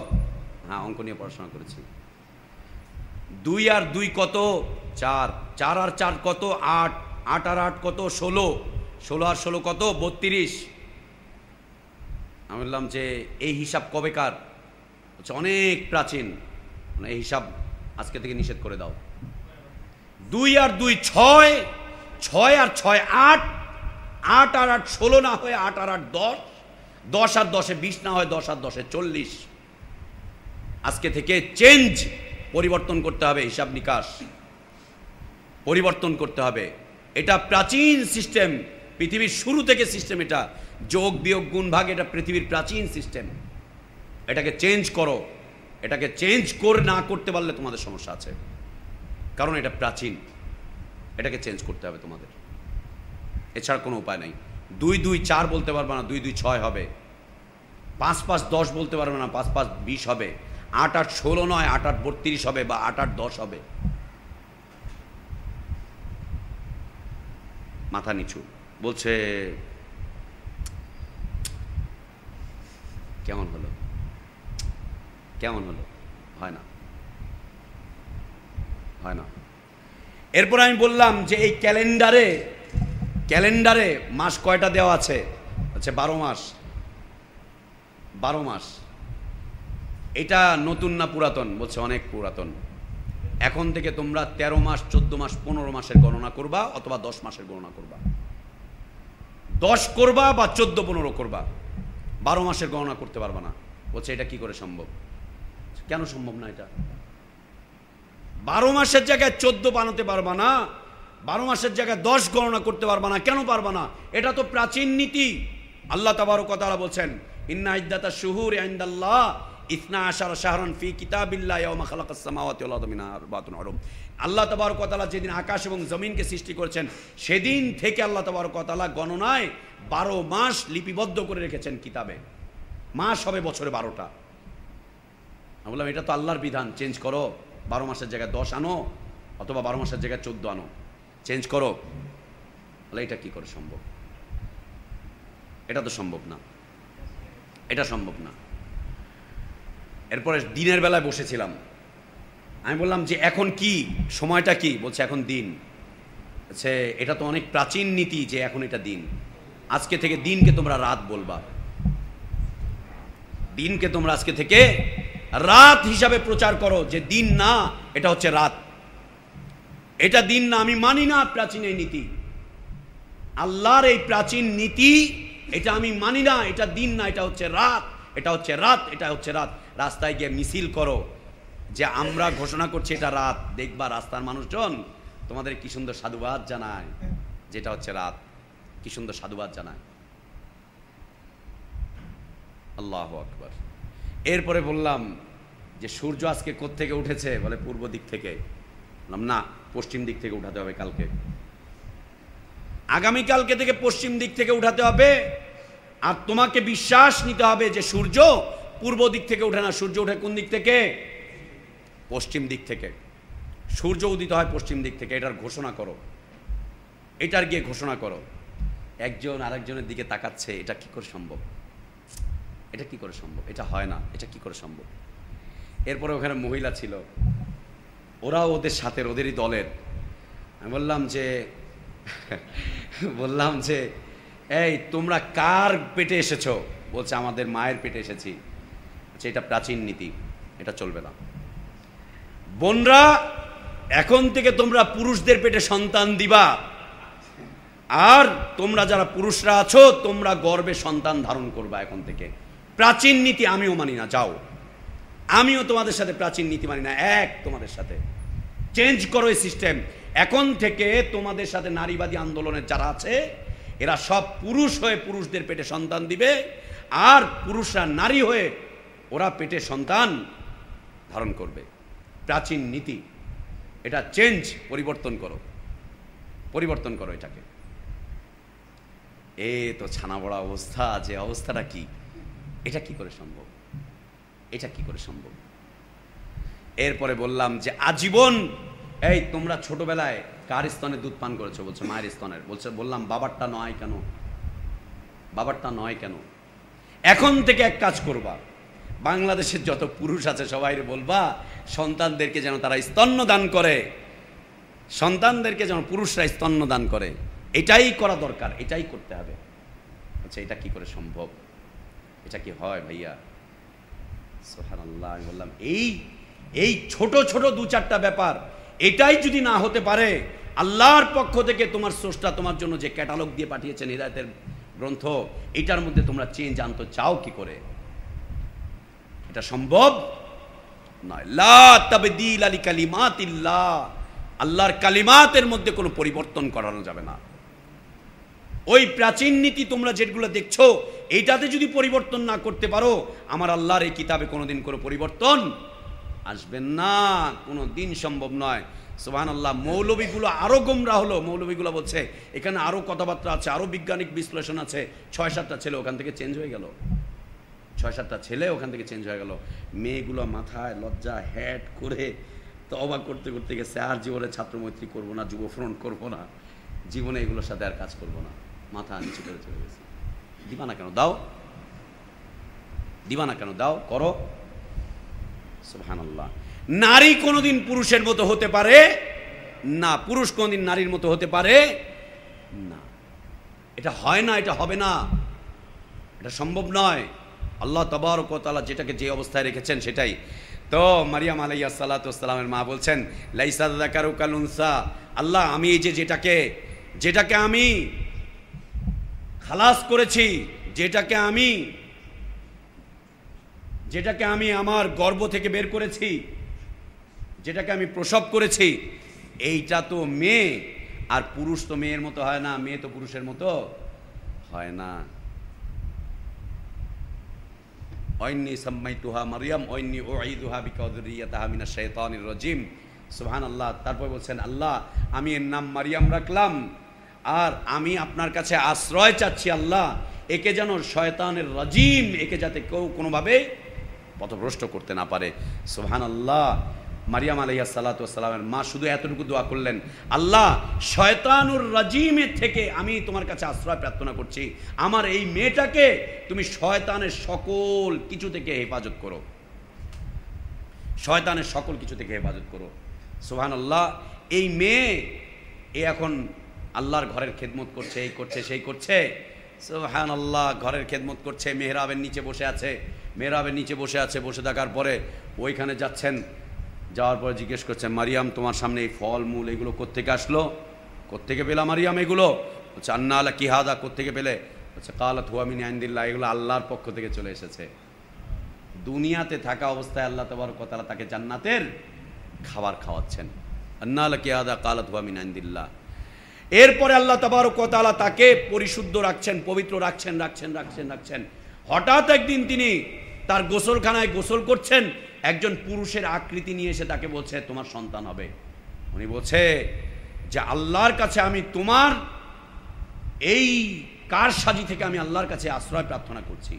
A: হ্যাঁ অঙ্ক নিয়ে পড়াশোনা করেছি। 2 আর 2 কত? 4। 4 আর 4 কত? 8। 8 আর 8 কত? 16। 16 আর 16 কত? 32। আমি বললাম যে এই হিসাব কবেকার? হচ্ছে অনেক প্রাচীন, মানে এই হিসাব আজকে থেকে নিষেধ করে দাও। 2 আর 2 6, 6 আর 6 8, 8 আর 8 16 না হয়ে 8 আর 8 10, 10 আর 10 20 না হয় 10 আর 10 40। আজকে থেকে চেঞ্জ, পরিবর্তন করতে হবে, হিসাব নিকাশ পরিবর্তন করতে হবে। এটা প্রাচীন সিস্টেম, পৃথিবীর শুরু থেকে সিস্টেম এটা। যোগ বিয়োগ গুণ ভাগ, এটা পৃথিবীর প্রাচীন সিস্টেম। এটাকে চেঞ্জ করো। এটাকে চেঞ্জ করে না করতে পারলে তোমাদের সমস্যা আছে, কারণ এটা প্রাচীন। এটাকে চেঞ্জ করতে হবে তোমাদের, এছাড়া কোনো উপায় নাই। 2 2 4 বলতে পারবে না, 2 2 6 হবে। 5 5 10 বলতে পারবে না, 5 5 20 হবে। 8 8 16 নয়, 8 8 32 হবে, বা 8 8 10 হবে। মাথা নিচু। বলছে কেমন হলো? হয় না। এরপর আমি বললাম যে এই ক্যালেন্ডারে মাস কয়টা দেওয়া আছে? আচ্ছা 12 মাস। 12 মাস। এটা নতুন না পুরাতন? বলছে অনেক পুরাতন। এখন থেকে তোমরা 13 মাস 14 মাস 15 মাসের গণনা করবা, অথবা 10 মাসের গণনা করবা। 10 করবা বা 14 15 করবা, 12 মাসের গণনা করতে পারবা না। বলছে এটা কি করে সম্ভব? কেন সম্ভব না? এটা 12 মাসের জায়গায় 14 বানাতে পারবা না, 12 মাসের জায়গায় 10 গণনা করতে পারবা না। কেন পারবা না? এটা তো প্রাচীন নীতি। আল্লাহ তাবারক ওয়া তাআলা বলছেন ইন্না ইদ্দাতাশ শুহুরি ইনদাল্লাহ 12 শাহরান ফি কিতাবিল্লাহি ইয়াওমা খালাকাস সামাওয়াতি ওয়াল আরদা মিনহা আরবাতুন হুরুম। আল্লাহ তাবারক ওয়া তাআলা যেদিন আকাশ এবং জমিনকে সৃষ্টি করেছেন, সেদিন থেকে আল্লাহ তাবারক ওয়া তাআলা গণনায় 12 মাস লিপিবদ্ধ করে রেখেছেন কিতাবে। মাস হবে বছরে 12টা। আমি বললাম এটা তো আল্লাহর বিধান, চেঞ্জ করো। 12 মাসের জায়গায় 10 আনো, অথবা 12 মাসের জায়গায় 14 আনো, চেঞ্জ করো। বলে এটা কি করে সম্ভব? এটা তো সম্ভব না, এটা সম্ভব না। এরপরে দিনের বেলায় বসেছিলাম, আমি বললাম যে এখন কি সময়টা কি? বলছে এখন দিন। আচ্ছা এটা তো অনেক প্রাচীন নীতি যে এখন এটা দিন। আজকে থেকে দিনকে তোমরা রাত বলবা, দিনকে তোমরা আজকে থেকে রাত হিসাবে প্রচার করো, যে দিন না, এটা হচ্ছে রাত। এটা দিন না, আমি মানি না প্রাচীন এই নীতি, আল্লাহর এই প্রাচীন নীতি এটা আমি মানি না, এটা দিন না, এটা হচ্ছে রাত, এটা হচ্ছে রাত, এটা হচ্ছে রাত। রাস্তায় গিয়ে মিছিল করো যে আমরা ঘোষণা করছি এটা রাত, দেখবা রাস্তার মানুষজন তোমাদের কি সুন্দর সাধুবাদ জানায়, যেটা হচ্ছে রাত, কি সুন্দর সাধুবাদ জানায়। আল্লাহু আকবার। এরপরে বললাম যে সূর্য আজকে কোত্থেকে উঠেছে, বলে পূর্ব দিক থেকে। বললাম না, পশ্চিম দিক থেকে উঠাতে হবে কালকে, আগামীকালকে থেকে পশ্চিম দিক থেকে উঠাতে হবে। আর তোমাকে বিশ্বাস নিতে হবে যে সূর্য পূর্ব দিক থেকে ওঠে না, সূর্য ওঠে কোন দিক থেকে? পশ্চিম দিক থেকে। সূর্য উদিত হয় পশ্চিম দিক থেকে, এটার ঘোষণা করো, এটার গিয়ে ঘোষণা করো। একজন আরেকজনের দিকে তাকাচ্ছে, এটা কি করে সম্ভব, এটা কি করে সম্ভব, এটা হয় না, এটা কি করে সম্ভব। এরপরে ওখানে মহিলা ছিল, ওরাও ওদের সাথে, ওদেরই দলের। আমি বললাম যে এই তোমরা কার পেটে এসেছো? বলছে আমাদের মায়ের পেটে এসেছি। আচ্ছা, এটা প্রাচীন নীতি, এটা চলবে না। বোনরা, এখন থেকে তোমরা পুরুষদের পেটে সন্তান দিবা, আর তোমরা যারা পুরুষরা আছো তোমরা গর্বে সন্তান ধারণ করবা এখন থেকে। প্রাচীন নীতি আমিও মানি না, যাও। আমিও তোমাদের সাথে প্রাচীন নীতি মানি না, এক তোমাদের সাথে। চেঞ্জ করো এই সিস্টেম। এখন থেকে তোমাদের সাথে নারীবাদী আন্দোলনের যারা আছে এরা সব পুরুষ হয়ে পুরুষদের পেটে সন্তান দিবে, আর পুরুষরা নারী হয়ে ওরা পেটে সন্তান ধারণ করবে। প্রাচীন নীতি, এটা চেঞ্জ, পরিবর্তন করো, পরিবর্তন করো এটাকে। এ তো ছানা বড়া অবস্থা, যে অবস্থাটা কি, এটা কি করে সম্ভব, এটা কি করে সম্ভব। এরপরে বললাম যে আজীবন এই তোমরা ছোটবেলায় কার স্তনে দুধ পান করেছো? বলছো মায়ের স্তনের। বললাম বাবারটা নয় কেন, বাবারটা নয় কেন? এখন থেকে এক কাজ করবা, বাংলাদেশের যত পুরুষ আছে সবাই বলবা সন্তানদেরকে যেন তারা স্তন্য দান করে, সন্তানদেরকে যেন পুরুষরা স্তন্য দান করে। এটাই করা দরকার, এটাই করতে হবে। আচ্ছা, এটা কি করে সম্ভব, এটা কি হয় ভাইয়া? সুবহানাল্লাহ। আমি বললাম এই ছোট ছোট দু চারটা ব্যাপার, এটাই যদি না হতে পারে, আল্লাহর পক্ষ থেকে তোমার স্রষ্টা তোমার জন্য যে ক্যাটালগ দিয়ে পাঠিয়েছেন হিদায়াতের গ্রন্থ, এটার মধ্যে তোমরা চেঞ্জ আনতে চাও কি করে? এটা সম্ভব নয়। লা তাবদীল লিকালিমাতিল্লাহ, আল্লাহর কালিমাতের মধ্যে কোনো পরিবর্তন করানো যাবে না। ওই প্রাচীন নীতি তোমরা যেগুলো দেখছো, এইটাতে যদি পরিবর্তন না করতে পারো, আমার আল্লাহর এই কিতাবে কোনোদিন কোনো পরিবর্তন আসবে না, কোনো দিন সম্ভব নয়। সুবহানাল্লাহ। মৌলবীগুলো আরো গোমরা হলো। মৌলবীগুলো বলছে এখানে আরো কথাবার্তা আছে, আরো বৈজ্ঞানিক বিশ্লেষণ আছে। 6-7টা ছেলে ওখান থেকে চেঞ্জ হয়ে গেল, 6-7টা ছেলে ওখান থেকে চেঞ্জ হয়ে গেল। মেয়েগুলো মাথায় লজ্জা হ্যাট করে তওবা করতে করতে গেছে, আর জীবনে ছাত্রমৈত্রী করবো না, যুব ফ্রন্ট করবো না, জীবনে এগুলোর সাথে আর কাজ করবো না, মাথা নিচু করে চলে গেছে। দিবা না কেন? দাও, দিবা না কেন? দাও, করো। সুবহানাল্লাহ। নারী কোনোদিন পুরুষের মতো হতে পারে না, পুরুষ কোনোদিন নারীর মতো হতে পারে না। এটা হয় না, এটা হবে না, এটা সম্ভব নয়। আল্লাহ তাবারক ওয়া তাআলা যেটাকে যে অবস্থায় রেখেছেন সেটাই। তো মারিয়াম আলাইহিস সালাতু ওয়াস সালামের মা বলছেন লাইসা যাকারু কাল উনসা, আল্লাহ আমি এই যেটাকে আমি খালাস করেছি, যেটাকে আমি আমার গর্ভ থেকে বের করেছি, যেটাকে আমি প্রসব করেছি, এইটা তো মেয়ে, আর পুরুষ তো মেয়ের মতো হয় না, মেয়ে তো পুরুষের মতো হয় না। ওয়াইন্নী সাম্মাইতুহা মারইয়াম ওয়াইন্নী উঈযুহা বিকা ওয়া যুররিয়াতাহা মিনাশ শাইতানির রাজীম। সুবহানাল্লাহ। তারপর বলছেন আল্লাহ আমি এর নাম মারিয়াম রাখলাম, আর আমি আপনার কাছে আশ্রয় চাচ্ছি আল্লাহ, একে যেন শয়তানের রাজিম, একে যাতে কেউ কোনোভাবে পথভ্রষ্ট করতে না পারে। সুবহানাল্লাহ। মারিয়াম আলাইহিস সালাতু ওয়াস সালামের মা শুধু এতটুকু দোয়া করলেন, আল্লাহ শয়তানুর রাজিমের থেকে আমি তোমার কাছে আশ্রয় প্রার্থনা করছি, আমার এই মেয়েটাকে তুমি শয়তানের সকল কিছু থেকে হেফাজত করো, শয়তানের সকল কিছু থেকে হেফাজত করো। সুবহানাল্লাহ। এই মেয়ে এখন আল্লাহর ঘরের খেদমত করছে, এই করছে, সেই করছে। সুবহানাল্লাহ। ঘরের খেদমত করছে, মেহরাবের নিচে বসে আছে, বসে থাকার পরে ওইখানে যাচ্ছেন যাওয়ার পরে জিজ্ঞেস করছে, মারিয়াম তোমার সামনে এই ফল মূল এগুলো কোত্থেকে আসলো, কোত্থেকে পেলা মারিয়াম এগুলো? বলছে আন্না আলা কি হাদা, কোত্থেকে পেলে? বলছে কালাত হুয়া মিন ইনদিল্লাহ, এগুলো আল্লাহর পক্ষ থেকে চলে এসেছে। দুনিয়াতে থাকা অবস্থায় আল্লাহ তাবারক ওয়া তাআলা তাকে জান্নাতের খাবার খাওয়াচ্ছেন। আন্না আলা কি হাদা কালাত হুয়া মিন ইনদিল্লাহ। এরপরে আল্লাহ তাবারক ওয়া তাআলা তাকে পরিশুদ্ধ রাখছেন, পবিত্র রাখছেন রাখছেন রাখছেন রাখছেন। হঠাৎ একদিন তিনি তার গোসলখানায় গোসল করছেন, একজন পুরুষের আকৃতি নিয়ে এসে তাকে বলছে তোমার সন্তান হবে। উনি বলছে যে আল্লাহর কাছে আমি তোমার এই কার সাজি থেকে আমি আল্লাহর কাছে আশ্রয় প্রার্থনা করছি।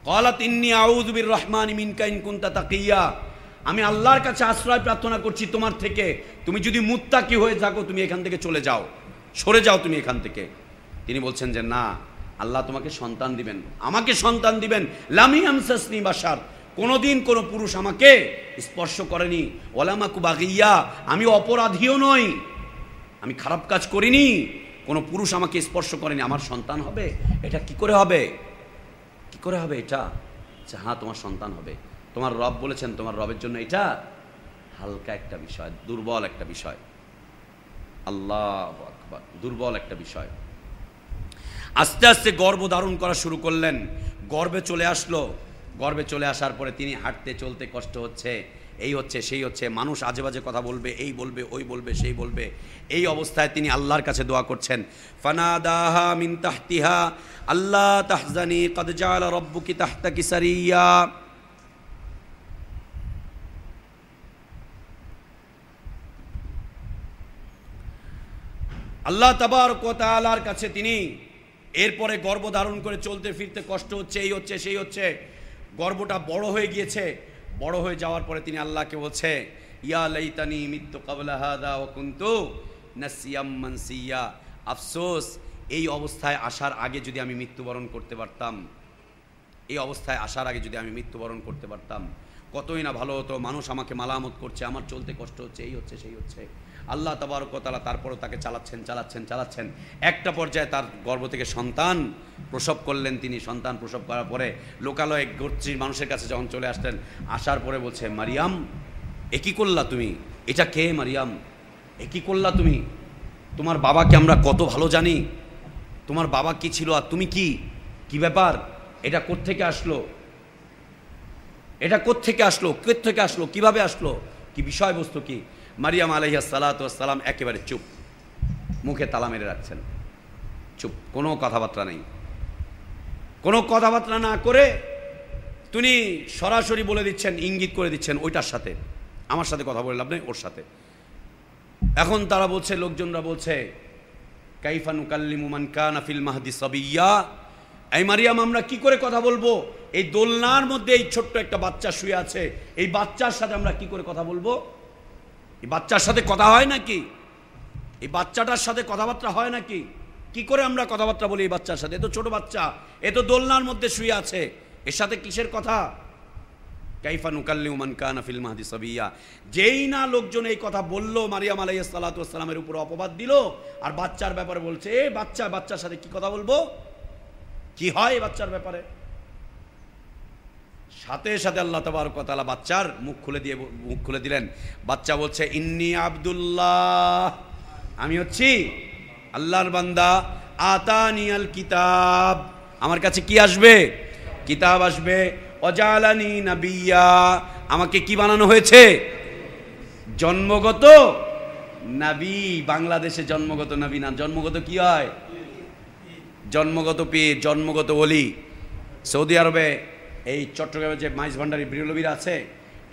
A: ক্বালাত ইন্নী আউযু বির-রাহমানি মিনকা ইন কুনতা তাকিয়্যা, আমি আল্লাহর কাছে আশ্রয় প্রার্থনা করছি তোমার থেকে, তুমি যদি মুত্তাকি হয়ে থাকো তুমি এখান থেকে চলে যাও, সরে যাও তুমি এখান থেকে। তিনি বলছেন যে না, আল্লাহ তোমাকে সন্তান দিবেন, আমাকে সন্তান দিবেন। লাম ইয়ামসাসনি বাশার, কোনোদিন কোনো পুরুষ আমাকে স্পর্শ করেনি। ওয়ালাম আকু বাগিয়া, আমি অপরাধীও নই, আমি খারাপ কাজ করিনি, কোনো পুরুষ আমাকে স্পর্শ করেনি। আমার সন্তান হবে, এটা কি করে হবে, কি করে হবে এটা? হ্যাঁ তোমার সন্তান হবে, তোমার রব বলেছেন, তোমার রবের জন্য এটা হালকা একটা বিষয়, দুর্বল একটা বিষয়। আল্লাহু আকবার, দুর্বল একটা বিষয়। আস্তে আস্তে গর্ভ ধারণ করা শুরু করলেন, গর্ভে চলে আসলো। গর্ভে চলে আসার পরে তিনি হাঁটতে চলতে কষ্ট হচ্ছে, এই হচ্ছে সেই হচ্ছে, মানুষ আজে বাজে কথা বলবে, এই বলবে ওই বলবে সেই বলবে। এই অবস্থায় তিনি আল্লাহর কাছে দোয়া করছেন। ফানাদাহা মিন তাহতিহা আল্লা তাহজানি কদ জাআলা রাব্বুকি তাহতাকি সারিয়্যা। আল্লাহ তাবারক ওয়া তাআলার কাছে তিনি এরপরে গর্ভ ধারণ করে চলতে ফিরতে কষ্ট হচ্ছে, এই হচ্ছে সেই হচ্ছে। গর্ভটা বড় হয়ে গিয়েছে, বড় হয়ে যাওয়ার পরে তিনি আল্লাহকে বলছে ইয়া লাইতানি মিত্তু ক্বাবলা হাদা ওয়া কুনতু নাসিয়াম মানসিয়া, আফসোস এই অবস্থায় আসার আগে যদি আমি মৃত্যুবরণ করতে পারতাম, এই অবস্থায় আসার আগে যদি আমি মৃত্যুবরণ করতে পারতাম কতই না ভালো হতো। মানুষ আমাকে মালামত করছে, আমার চলতে কষ্ট হচ্ছে, এই হচ্ছে সেই হচ্ছে। আল্লাহ তাবারক ওয়া তাআলা তারপরও তাকে চালাচ্ছেন। একটা পর্যায়ে তার গর্ভ থেকে সন্তান প্রসব করলেন তিনি। সন্তান প্রসব করার পরে লোকালয়ে গোত্রীর মানুষের কাছে যখন চলে আসলেন, আসার পরে বলছে মারিয়াম এ কী করলা তুমি, এটা কে মারিয়াম, এ কী করলা তুমি? তোমার বাবাকে আমরা কত ভালো জানি, তোমার বাবা কি ছিল আর তুমি কি ব্যাপার, এটা কোত্থেকে আসলো, এটা কোত্থেকে আসলো, কোত্থেকে আসলো, কিভাবে আসলো, কি বিষয়বস্তু কি? মারিয়াম আলাইহিস সালাতু ওয়াস সালাম একেবারে চুপ, মুখে তালা মেরে রাখছেন, চুপ, কোনো কথাবার্তা নেই। কোনো কথাবার্তা না করে তিনি সরাসরি বলে দিচ্ছেন, ইঙ্গিত করে দিচ্ছেন ওইটার সাথে, আমার সাথে কথা বলে লাভ নেই, ওর সাথে। এখন তারা বলছে, লোকজনরা বলছে কাইফা নুকাল্লিমু মান কানা ফিল মাহদি সাবিয়্যা, এই মারিয়াম আমরা কি করে কথা বলবো, এই দোলনার মধ্যে এই ছোট্ট একটা বাচ্চা শুয়ে আছে, এই বাচ্চার সাথে আমরা কি করে কথা বলবো? এই বাচ্চার সাথে কথা হয় নাকি? এই বাচ্চাটার সাথে কথাবার্তা হয় নাকি? কি করে আমরা কথাবার্তা বলি এই বাচ্চার সাথে? এ তো ছোট বাচ্চা, এ তো দোলনার মধ্যে শুয়ে আছে, এর সাথে কিসের কথা? কাইফা নুকাল্লিমু মান কানা ফিল মাহদি সাবিয়্যা। যেই না লোকজন এই কথা বলল, মারিয়াম আলাইহিস সালাতু ওয়াস সালামের উপর অপবাদ দিল, আর বাচ্চার ব্যাপারে বলছে এ বাচ্চার সাথে কি কথা বলবো, কি হয় এই বাচ্চার ব্যাপারে? সাথে সাথে আল্লাহ তাবারক ওয়া তাআলা বাচ্চার মুখ খুলে দিলেন। বাচ্চা বলছে ইন্নী আব্দুল্লাহ, আমি হচ্ছি আল্লাহর বান্দা, আতানিয়াল কিতাব, আমার কাছে কি আসবে? কিতাব আসবে। ওয়াজালানি নাবিয়্যা, আমাকে কি বানানো হয়েছে? জন্মগত নবী। বাংলাদেশে জন্মগত নবী না, জন্মগত কি হয়? জন্মগত পীর, জন্মগত ওলি। সৌদি আরবে এই চট্টগ্রামে যে মাইজ ভান্ডারী বিরলবীরা আছে,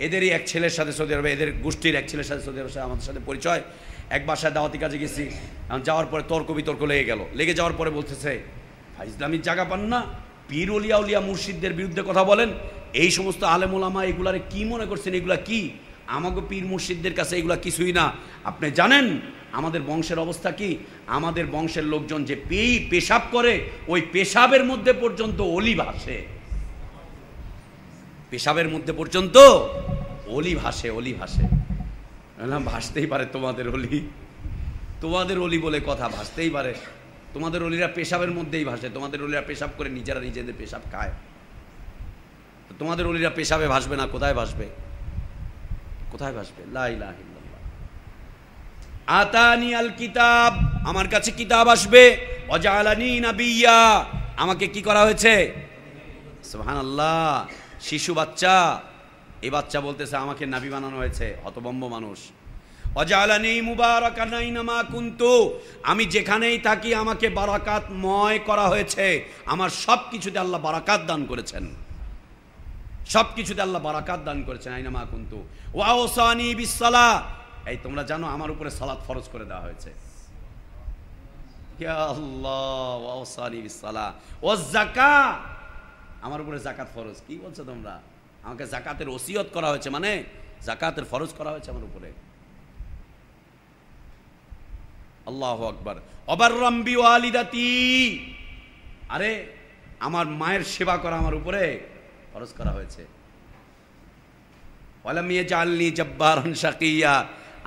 A: এদেরই এক ছেলের সাথে সৌদি আরবে, এদের গোষ্ঠীর এক ছেলের সাথে সৌদি আরবে আমাদের সাথে পরিচয়। এক বাসায় দাওয়াতি কাজে গেছি, যাওয়ার পরে তর্ক বিতর্ক লেগে যাওয়ার পরে বলতেছে ইসলামিক জায়গা পান না, পীর উলিয়া উলিয়া মুর্শিদদের বিরুদ্ধে কথা বলেন, এই সমস্ত আলেম ওলামা এগুলারে কি মনে করছেন, এগুলা কি? আমাকে পীর মুর্শিদদের কাছে এগুলা কিছুই না। আপনি জানেন আমাদের বংশের অবস্থা কি? আমাদের বংশের লোকজন যে পেশাব করে, ওই পেশাবের মধ্যে পর্যন্ত অলি ভাসে, পেশাবের মধ্যে পর্যন্ত অলি ভাসে, অলি ভাসে। ভাসতেই পারে তোমাদের অলি বলে কথা, ভাসতেই পারে। তোমাদের অলিরা পেশাবের মধ্যেই ভাসে, তোমাদের অলিরা পেশাব করে নিজেরা নিজেদের পেশাব খায়, তোমাদের অলিরা পেশাবে ভাসবে না, কোথায় ভাসবে? কোথায় ভাসবে? লা ইলাহা ইল্লাল্লাহ। আতানি আল কিতাব, আমার কাছে কিতাব আসবে। ওয়াজআলানি নাবিয়্যা, আমাকে কি করা হয়েছে? সুবহানাল্লাহ। শিশু বাচ্চা, এই বাচ্চা বলতেছে আমাকে নবী বানানো হয়েছে, হতভম্ব মানুষ। ওয়াজআলানি মুবারাকান আইনামা কুনতু, আমি যেখানেই থাকি আমাকে বারাকাতময় করা হয়েছে। আমার সব কিছুতে আল্লাহ বারাকাত দান করেছেন, সব কিছুতে আল্লাহ বারাকাত দান করেছেন। আইনামা কুনতু ওয়া আওসানি বিসসালাহ, এই তোমরা জানো আমার উপরে সালাত ফরজ করে দেওয়া হয়েছে। ইয়া আল্লাহ, ওয়া আওসানি বিসসালাহ ওয়াজ যাকাত, আমার উপরে যাকাত ফরজ। কি বলছো তোমরা? আমাকে যাকাতের ওসিয়ত করা হয়েছে, মানে যাকাতের ফরজ করা হয়েছে আমার উপরে। আল্লাহু আকবার। অবাররাম বিওয়ালিদাতি, আরে আমার মায়ের সেবা করা আমার উপরে ফরজ করা হয়েছে। ওয়ালাম ইয়াজআলনি জাব্বারান শাকিয়্যা,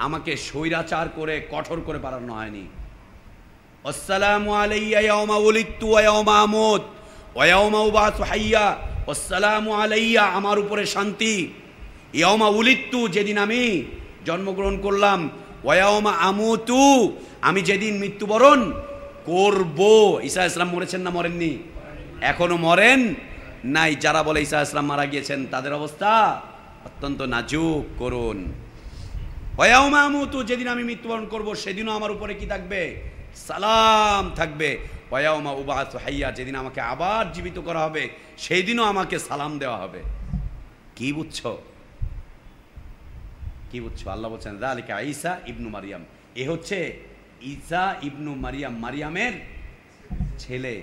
A: আমাকে স্বৈরাচার করে কঠোর করে পারানো হয়নি। আসসালামু আলাইয়া ইয়াওমা উলিদতু ওয়া ইয়াওমা আমুত ওয়া ইয়াওমা উবআসু হাইয়্যা। আসসালামু আলাইয়া, আমার উপরে শান্তি। ইয়াওমা উলিদতু, যেদিন আমি জন্মগ্রহণ করলাম। ওয়া ইয়াওমা আমুতু, আমি যেদিন মৃত্যুবরণ করব। ঈসা আলাইহিস সালাম মরেছেন না মরেননি? এখনো মরেন নাই। যারা বলে ঈসা আলাইহিস সালাম মারা গিয়েছেন তাদের অবস্থা অত্যন্ত নাজুক, করুন। ওয়া ইয়াওমা আমুতু, যেদিন আমি মৃত্যুবরণ করব সেদিনও আমার উপরে কি থাকবে? সালাম থাকবে। ওয়া ইয়াওমা উবআসু হাইয়্যা, যেদিন আমাকে আবার জীবিত করা হবে সেই দিনও আমাকে সালাম দেওয়া হবে। কি বুঝছো? কি বুঝছো? আল্লাহ বলছেন যালিকা ঈসা ইবনু মারিয়াম, এ হচ্ছে ঈসা ইবনু মারিয়াম, মারিয়ামের ছেলে।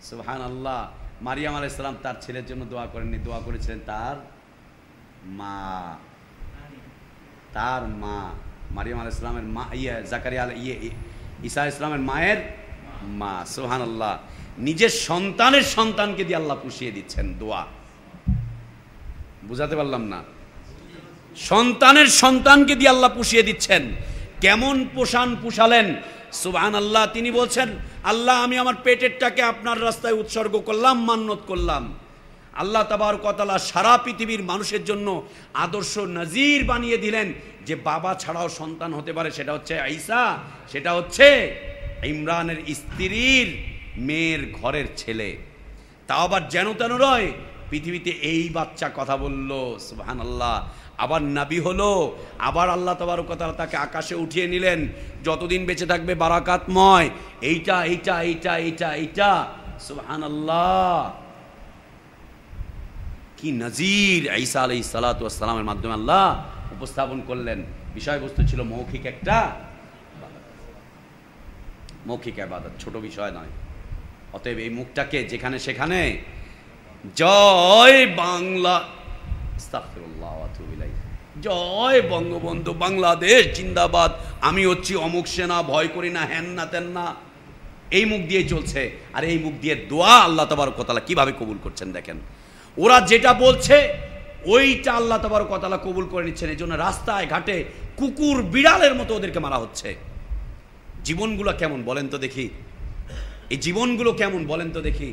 A: সুবহানাল্লাহ। মারিয়াম আলাইহিস সালাম তার ছেলের জন্য দোয়া করেননি, দোয়া করেছিলেন তার মা, তার মা মারিয়াম আলাইহিস সালামের মা, জাকারিয়া ঈসা আলাইহিস সালামের মায়ের মা। সুবহানাল্লাহ। নিজের সন্তানের সন্তানকে দিয়ে আল্লাহ পুষিয়ে দিচ্ছেন, দোয়া। বুঝাতে পারলাম না? সন্তানের সন্তানকে দিয়ে আল্লাহ পুষিয়ে দিচ্ছেন। কেমন পুষালেন? সুবহানাল্লাহ। তিনি বলছেন আল্লাহ আমি আমার পেটেরটাকে আপনার রাস্তায় উৎসর্গ করলাম, মান্নত করলাম। আল্লাহ তাবারক ওয়া তাআলা সারা পৃথিবীর মানুষের জন্য আদর্শ নজির বানিয়ে দিলেন যে বাবা ছাড়াও সন্তান হতে পারে। সেটা হচ্ছে ঈসা, সেটা হচ্ছে ইমরানের স্ত্রীর মেয়ের ঘরের ছেলে। তাও আবার যেন তেন নয়, পৃথিবীতে এই বাচ্চা কথা বলল। সুবহানাল্লাহ। আবার নবী হলো, আবার আল্লাহ তাবারক ওয়া তাআলা তাকে আকাশে উঠিয়ে নিলেন। যতদিন বেঁচে থাকবে বারাকাতময়। এইটা এইটা এইটা এইটা এইটা। সুবহানাল্লাহ। কি নজির ঈসা আলাইহিস সালাতু ওয়াস সালামের মাধ্যমে আল্লাহ উপস্থাপন করলেন। বিষয়বস্তু ছিল মৌখিক একটা মৌখিক ইবাদত, ছোট বিষয় নয়। অতএব এই মুখটাকে যেখানে সেখানে জয় বাংলা, আস্তাগফিরুল্লাহ ওয়া আতুবু ইলাইহি, জয় বঙ্গবন্ধু, বাংলাদেশ জিন্দাবাদ, আমি হচ্ছি অমুক সেনা, ভয় করি না, হ্যান না তেন না, এই মুখ দিয়ে চলছে। আর এই মুখ দিয়ে দোয়া আল্লাহ তাবারক ওয়া তাআলা কিভাবে কবুল করছেন দেখেন। ওরা যেটা বলছে ওইটা আল্লাহ তাবারক ওয়া তাআলা কবুল করে নিচ্ছেন। এই জন্য রাস্তায় ঘাটে কুকুর বিড়ালের মতো ওদেরকে মারা হচ্ছে। জীবনগুলো কেমন বলেন তো দেখি? এই জীবনগুলো কেমন বলেন তো দেখি?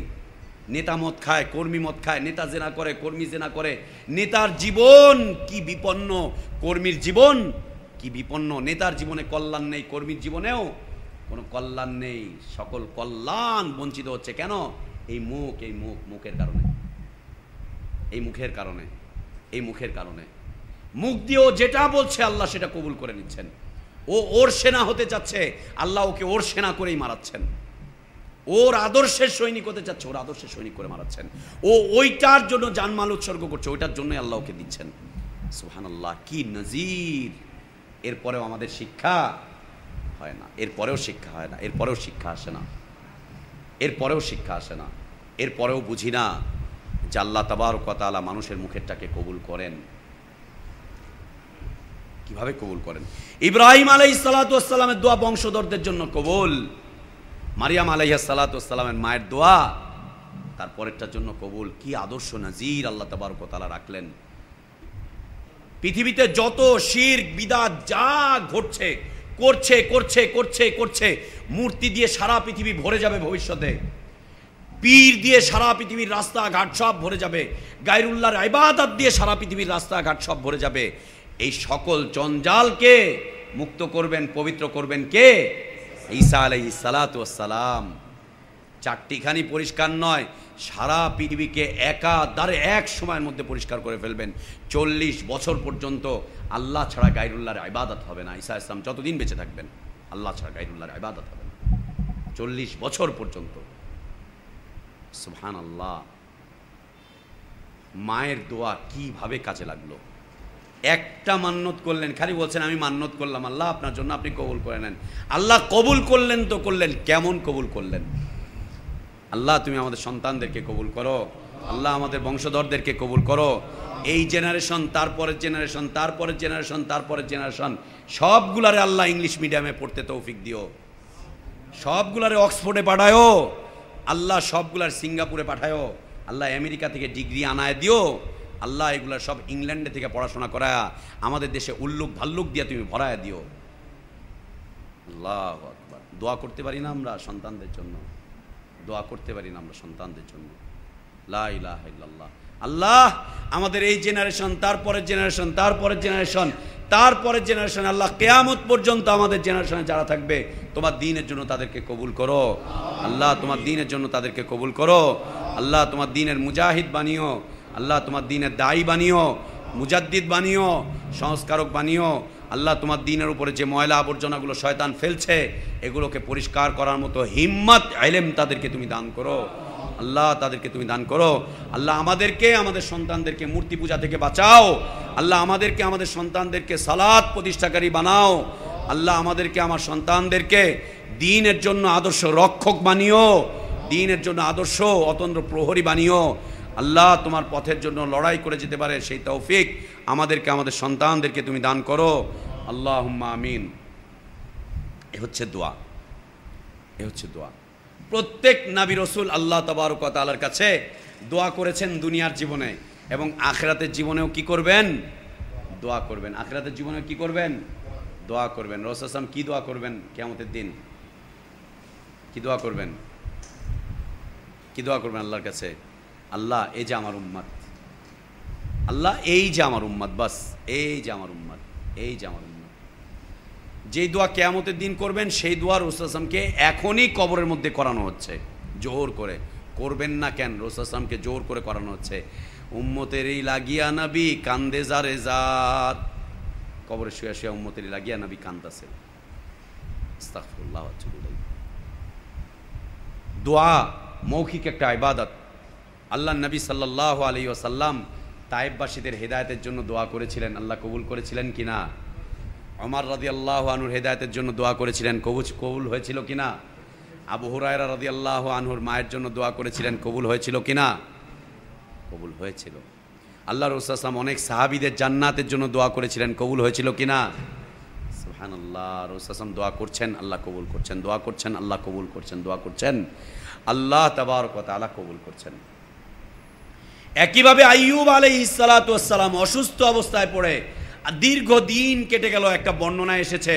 A: নেতা মদ খায়, কর্মী মদ খায়, নেতা জেনা করে, কর্মী জেনা করে। নেতার জীবন কি বিপন্ন, কর্মীর জীবন কি বিপন্ন। নেতার জীবনে কল্যাণ নেই, কর্মীর জীবনেও কোনো কল্যাণ নেই। সকল কল্যাণ বঞ্চিত হচ্ছে কেন? এই মুখ, এই মুখ, মুখের কারণে, এই মুখের কারণে, এই মুখের কারণে। মুখ দিয়েও যেটা বলছে আল্লাহ সেটা কবুল করে নিচ্ছেন। ও ওর সেনা হতে চাচ্ছে, আল্লাহ ওকে ওর সেনা করেই মারাচ্ছেন। ওর আদর্শের সৈনিক হতে চাচ্ছে, ওর আদর্শের সৈনিক করে মারাচ্ছেন। ও ওইটার জন্য জানমাল উৎসর্গ করছে, ওইটার জন্যই আল্লাহ ওকে দিচ্ছেন। সুবহানাল্লাহ। কি নজির! এরপরেও আমাদের শিক্ষা হয় না, এরপরেও শিক্ষা হয় না, এরপরেও শিক্ষা আসে না, এরপরেও শিক্ষা আসে না, এরপরেও বুঝি না যে আল্লাহ তাবারক ওয়া তাআলা মানুষের মুখেরটাকে কবুল করেন। কিভাবে কবুল করেন? ইব্রাহিম আলাইহিস সালাতু ওয়াস সালামের দোয়া বংশধরদের জন্য কবুল। মারিয়াম আলাইহিস সালাতু ওয়াস সালামের মায়ের দোয়া তারপরেরটার জন্য কবুল। কি আদর্শ নজির আল্লাহ তাবারক ওয়া তাআলা রাখলেন। পৃথিবীতে যত শিরক বিদআত যা ঘটছে, করছে করছে করছে করছে, মূর্তি দিয়ে সারা পৃথিবী ভরে যাবে ভবিষ্যতে। পীর দিয়ে সারা পৃথিবীর রাস্তাঘাট সব ভরে যাবে। গায়রুল্লাহর ইবাদত দিয়ে সারা পৃথিবীর রাস্তাঘাট সব ভরে যাবে। এই সকল জঞ্জালকে মুক্ত করবেন, পবিত্র করবেন কে? ঈসা আলাইহিস সালাতু ওয়াস সালাম। চারটিখানি পরিষ্কার নয়, সারা পৃথিবীকে একাধারে এক সময়ের মধ্যে পরিষ্কার করে ফেলবেন। 40 বছর পর্যন্ত আল্লাহ ছাড়া গায়রুল্লাহর ইবাদত হবে না। ঈসা ইসলাম যতদিন বেঁচে থাকবেন আল্লাহ ছাড়া গায়রুল্লাহর ইবাদত হবে না, 40 বছর পর্যন্ত। সুবহানাল্লাহ। মায়ের দোয়া কিভাবে কাজে লাগলো। একটা মান্নত করলেন, খালি বলছেন আমি মান্নত করলাম আল্লাহ আপনার জন্য, আপনি কবুল করে নেন। আল্লাহ কবুল করলেন তো করলেন, কেমন কবুল করলেন? আল্লাহ তুমি আমাদের সন্তানদেরকে কবুল করো, আল্লাহ আমাদের বংশধরদেরকে কবুল করো। এই জেনারেশন, তারপরের জেনারেশন, তারপরের জেনারেশন, তারপরের জেনারেশন, সবগুলারে আল্লাহ ইংলিশ মিডিয়ামে পড়তে তৌফিক দিও, সবগুলারে অক্সফোর্ডে পাঠায়ো আল্লাহ, সবগুলার সিঙ্গাপুরে পাঠায়ো আল্লাহ, আমেরিকা থেকে ডিগ্রি আনায় দিও আল্লাহ, এগুলা সব ইংল্যান্ডে থেকে পড়াশোনা করায় আমাদের দেশে উল্লুক ভাল্লুক দিয়ে তুমি ভরায় দিও। আল্লাহু আকবার। দোয়া করতে পারি না আমরা সন্তানদের জন্য? দোয়া করতে পারি না আমরা সন্তানদের জন্য? লা ইলাহা ইল্লাল্লাহ। আল্লাহ আমাদের এই জেনারেশন, তারপরের জেনারেশন, তারপরের জেনারেশন, তারপরের জেনারেশন, আল্লাহ কিয়ামত পর্যন্ত আমাদের জেনারেশনে যারা থাকবে তোমার দ্বীনের জন্য তাদেরকে কবুল করো আল্লাহ, তোমার দ্বীনের জন্য তাদেরকে কবুল করো আল্লাহ, তোমার দ্বীনের মুজাহিদ বানিও আল্লাহ, তোমার দ্বীনের দায়ী বানিও, মুজাদ্দিদ বানিও, সংস্কারক বানিও আল্লাহ। তোমার দ্বীনের উপরে যে ময়লা আবর্জনাগুলো শয়তান ফেলছে এগুলোকে পরিষ্কার করার মতো হিম্মত, ইলম তাদেরকে তুমি দান করো আল্লাহ, তাদেরকে তুমি দান করো আল্লাহ। আমাদেরকে, আমাদের সন্তানদেরকে মূর্তি পূজা থেকে বাঁচাও আল্লাহ, আমাদেরকে, আমাদের সন্তানদেরকে সালাত প্রতিষ্ঠাকারী বানাও আল্লাহ, আমাদেরকে, আমার সন্তানদেরকে দ্বীনের জন্য আদর্শ রক্ষক বানিও, দ্বীনের জন্য আদর্শ অতন্দ্র প্রহরী বানিও আল্লাহ। তোমার পথের জন্য লড়াই করে যেতে পারে সেই তৌফিক আমাদেরকে, আমাদের সন্তানদেরকে তুমি দান করো আল্লাহুম্মা আমিন। এ হচ্ছে দোয়া, এ হচ্ছে দোয়া। প্রত্যেক নবী রাসূল আল্লাহ তাবারক ওয়া তাআলার কাছে দোয়া করেছেন দুনিয়ার জীবনে, এবং আখিরাতের জীবনেও কি করবেন? দোয়া করবেন। আখিরাতের জীবনেও কি করবেন? দোয়া করবেন। রাসূল সাল্লাল্লাহু আলাইহি ওয়াসাল্লাম কি দোয়া করবেন কিয়ামতের দিন? কি দোয়া করবেন? কি দোয়া করবেন আল্লাহর কাছে? আল্লাহ এই যে আমার উম্মত, আল্লাহ এই যে আমার উম্মত, বাস এই যে আমার উম্মত, এই যে আমার উম্মত। যেই দোয়া কিয়ামতের দিন করবেন সেই দোয়া রাসূল সাল্লাল্লাহু আলাইহি ওয়াসাল্লামকে এখনই কবরের মধ্যে করানো হচ্ছে, জোর করে। করবেন না কেন? রাসূল সাল্লাল্লাহু আলাইহি ওয়াসাল্লামকে জোর করে করানো হচ্ছে। উম্মতেরই লাগিয়া নবী কান্দে যারে জাত, কবরে শুয়ে শুয়ে উম্মতেরই লাগিয়া নবী কান্দাছে। আস্তাগফিরুল্লাহ। দোয়া মৌখিক একটা ইবাদত। আল্লাহ নবী সাল্লাল্লাহু আলাইহি ওয়াসাল্লাম তায়েববাসীদের হেদায়েতের জন্য দোয়া করেছিলেন, আল্লাহ কবুল করেছিলেন কিনা? ওমর রাদিয়াল্লাহু আনহুর হেদায়েতের জন্য দোয়া করেছিলেন, কবুল হয়েছিল কিনা? আবু হুরায়রা রাদিয়াল্লাহু আনহুর মায়ের জন্য দোয়া করেছিলেন, কবুল হয়েছিল কিনা? কবুল হয়েছিল। আল্লাহ রাসূল সাল্লাল্লাহু আলাইহি ওয়াসাল্লাম অনেক সাহাবীদের জান্নাতের জন্য দোয়া করেছিলেন, কবুল হয়েছিল কিনা? সুবহানাল্লাহ। রাসূল সাল্লাল্লাহু আলাইহি ওয়াসাল্লাম দোয়া করছেন, আল্লাহ কবুল করছেন, দোয়া করছেন, আল্লাহ কবুল করছেন, দোয়া করছেন, আল্লাহ তাবারক ওয়া তাআলা কবুল করছেন। একইভাবে আইয়ুব আলাইহিস সালাতু ওয়াস সালাম অসুস্থ অবস্থায় পড়ে দীর্ঘদিন কেটে গেল। একটা বর্ণনা এসেছে,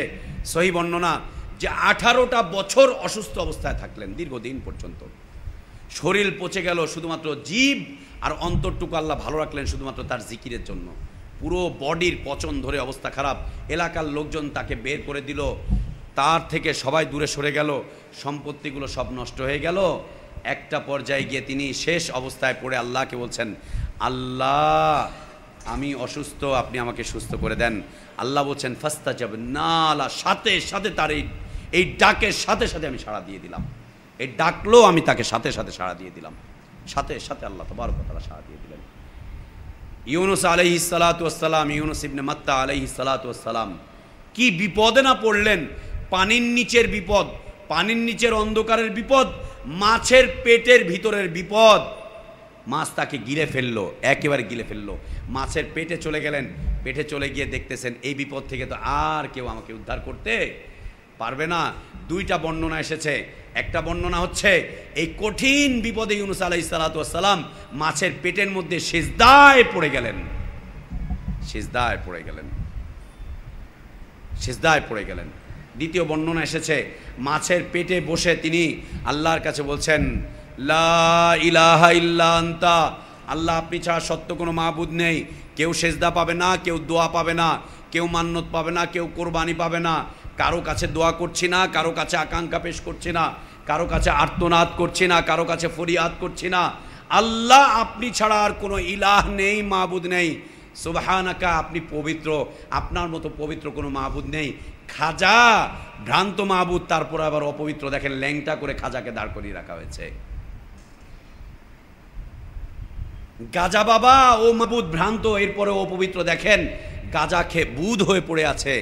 A: সহিহ বর্ণনা, যে 18টা বছর অসুস্থ অবস্থায় থাকলেন, দীর্ঘদিন পর্যন্ত। শরীর পচে গেল, শুধুমাত্র জীব আর অন্তরটুকু আল্লাহ ভালো রাখলেন শুধুমাত্র তার জিকিরের জন্য। পুরো বডির পচন ধরে অবস্থা খারাপ, এলাকার লোকজন তাকে বের করে দিল, তার থেকে সবাই দূরে সরে গেল, সম্পত্তিগুলো সব নষ্ট হয়ে গেল। একটা পর্যায়ে গিয়ে তিনি শেষ অবস্থায় পড়ে আল্লাহকে বলছেন, আল্লাহ আমি অসুস্থ, আপনি আমাকে সুস্থ করে দেন। আল্লাহ বলছেন ফাস্তাজাবনা লাহু, সাথে সাথে তার এই ডাকের সাথে সাথে আমি সাড়া দিয়ে দিলাম। এই ডাকলো, আমি তাকে সাথে সাথে সাড়া দিয়ে দিলাম, সাথে সাথে আল্লাহ তাবারক ওয়া তাআলা সাড়া দিয়ে দিলেন। ইউনুস আলাইহিস সালাতু ওয়াস সালাম, ইউনুস ইবনে মাত্তা আলাইহিস সালাতু ওয়াস সালাম কি বিপদে না পড়লেন। পানির নিচের বিপদ, পানির নিচের অন্ধকারের বিপদ, মাছের পেটের ভিতরের বিপদ। মাছ তাকে গিলে ফেললো, একেবারে গিলে ফেললো। মাছের পেটে চলে গেলেন, পেটে চলে গিয়ে দেখতেছেন এই বিপদ থেকে তো আর কেউ আমাকে উদ্ধার করতে পারবে না। দুইটা বর্ণনা এসেছে। একটা বর্ণনা হচ্ছে এই কঠিন বিপদে ইউনুস আলাইহিস সালাতু ওয়াস সালাম মাছের পেটের মধ্যে সিজদায় পড়ে গেলেন, সিজদায় পড়ে গেলেন, সিজদায় পড়ে গেলেন। দ্বিতীয় বর্ণনা এসেছে মাছের পেটে বসে তিনি আল্লাহর কাছে বলছেন, লা ইলাহা ইল্লা আনতা, আল্লাহ আপনি ছাড়া সত্য কোনো মাবুদ নেই। কেউ সেজদা পাবে না, কেউ দোয়া পাবে না, কেউ মান্নত পাবে না, কেউ কোরবানি পাবে না। কারো কাছে দোয়া করছি না, কারো কাছে আকাঙ্ক্ষা পেশ করছি না, কারো কাছে আর্তনাদ করছি না, কারো কাছে ফরিয়াদ করছি না। আল্লাহ আপনি ছাড়া আর কোনো ইলাহ নেই, মাবুদ নেই। সুবহানাকা, আপনি পবিত্র, আপনার মতো পবিত্র কোনো মাবুদ নেই। খাজা ভ্রান্ত মাবুদ, তারপর আবার অপবিত্র। দেখেন ল্যাংটা করে খাজাকে দাঁড় করিয়ে রাখা হয়েছে। গাজা বাবা ও মাবুদ ভ্রান্ত, এরপরে অপবিত্র। দেখেন গাজা খেয়ে বুধ হয়ে পড়ে আছে।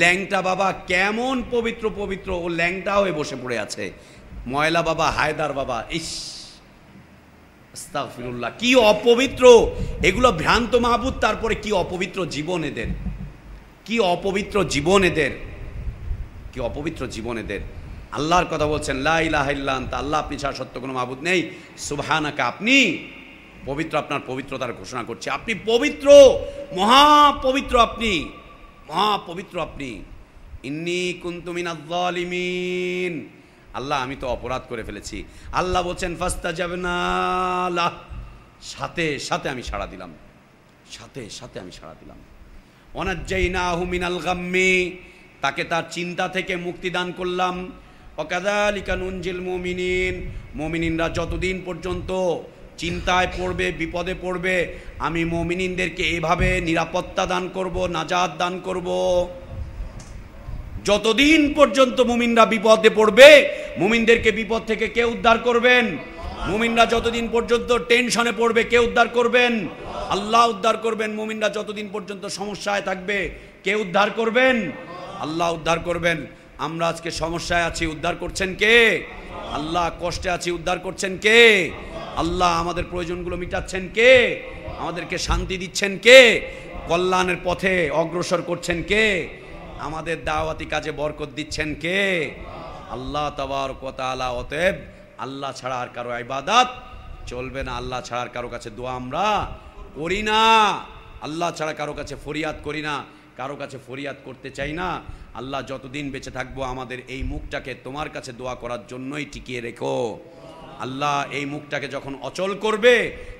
A: ল্যাংটা বাবা কেমন পবিত্র পবিত্র, ও ল্যাংটা হয়ে বসে পড়ে আছে। ময়লা বাবা, হায়দার বাবা, ইস আস্তাগফিরুল্লাহ, কি অপবিত্র এগুলো, ভ্রান্ত মাবুদ, তারপরে কি অপবিত্র জীবন এদের, কি অপবিত্র জীবন এদের, কি অপবিত্র জীবন এদের। আল্লাহর কথা বলছেন, লা ইলাহা ইল্লা আনতা, আল্লাহ আপনি ছাড়া সত্য কোনো মাবুদ নেই। সুবহানাকা, আপনি পবিত্র, আপনার পবিত্রতার ঘোষণা করছে। আপনি পবিত্র, মহাপবিত্র, আপনি মহাপবিত্র আপনি। ইন্নী কুনতু মিনাজ জালিমিন, আল্লাহ আমি তো অপরাধ করে ফেলেছি। আল্লাহ বলছেন ফাস্তাজাবনা লাহ, সাথে সাথে আমি সাড়া দিলাম, সাথে সাথে আমি সাড়া দিলাম। ওয়ানাজ্জাইনাহু মিনাল গাম্মি, তাকে তার চিন্তা থেকে মুক্তি দান করলাম। ওয়াকাযালিকা নুনজিল মুমিনিন, মুমিনিনরা যতদিন পর্যন্ত চিন্তায় পড়বে, বিপদে পড়বে, আমি মুমিনিনদেরকে এভাবে নিরাপত্তা দান করব, নাজাত দান করব। যতদিন পর্যন্ত মুমিনরা বিপদে পড়বে, মুমিনদেরকে বিপদ থেকে কে উদ্ধার করবেন? মুমিনরা যতদিন পর্যন্ত টেনশনে পড়বে, কে উদ্ধার করবেন? আল্লাহ উদ্ধার করবেন। মুমিনরা যতদিন পর্যন্ত সমস্যায় থাকবে, কে উদ্ধার করবেন? আল্লাহ উদ্ধার করবেন। আমরা আজকে সমস্যায় আছি, উদ্ধার করছেন কে? আল্লাহ। কষ্টে আছি, উদ্ধার করছেন কে? আল্লাহ। আমাদের প্রয়োজনগুলো মিটাচ্ছেন কে? আমাদেরকে শান্তি দিচ্ছেন কে? কল্যাণের পথে অগ্রসর করছেন কে? আমাদের দাওয়াতি কাজে বরকত দিচ্ছেন কে? আল্লাহ তাবারক ওয়া তাআলা। অতএব আল্লাহ ছাড়া আর কারো ইবাদত চলবে না, আল্লাহ ছাড়া আর কারো কাছে দোয়া আমরা করি না, আল্লাহ ছাড়া কারো কাছে ফরিয়াদ করি না, কারো কাছে ফরিয়াদ করতে চাই না। আল্লাহ যতদিন বেঁচে থাকবো আমাদের এই মুখটাকে তোমার কাছে দোয়া করার জন্যই টিকিয়ে রেখো। আল্লাহ এই মুখটাকে যখন অচল করবে,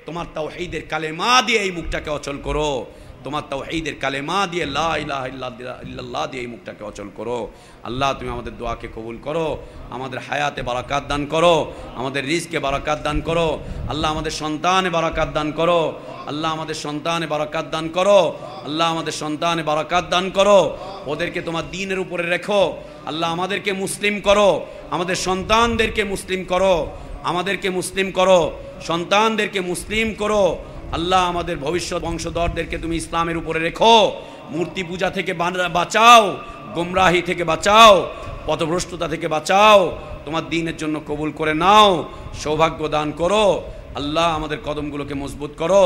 A: তোমার তাওহীদের কালেমা দিয়ে এই মুখটাকে অচল করো, তোমার তাওহীদের কালেমা দিয়ে, লা ইলাহা ইল্লাল্লাহ দিয়ে এই মুখটাকে অচল করো। আল্লাহ তুমি আমাদের দোয়াকে কবুল করো, আমাদের হায়াতে বারাকাত দান করো, আমাদের রিজকে বারাকাত দান করো। আল্লাহ আমাদের সন্তানে বারাকাত দান করো, আল্লাহ আমাদের সন্তানে বারাকাত দান করো, আল্লাহ আমাদের সন্তানে বারাকাত দান করো। ওদেরকে তোমার দ্বীনের উপরে রেখো। আল্লাহ আমাদেরকে মুসলিম করো, আমাদের সন্তানদেরকে মুসলিম করো, আমাদেরকে মুসলিম করো, সন্তানদেরকে মুসলিম করো। আল্লাহ আমাদের ভবিষ্যৎ বংশধরদেরকে তুমি ইসলামের উপরে রেখো। মূর্তি পূজা থেকে বাঁচাও, গোমরাহি থেকে বাঁচাও, পথভ্রষ্টতা থেকে বাঁচাও। তোমার দ্বীনের জন্য কবুল করে নাও, সৌভাগ্য দান করো। আল্লাহ আমাদের কদমগুলোকে মজবুত করো।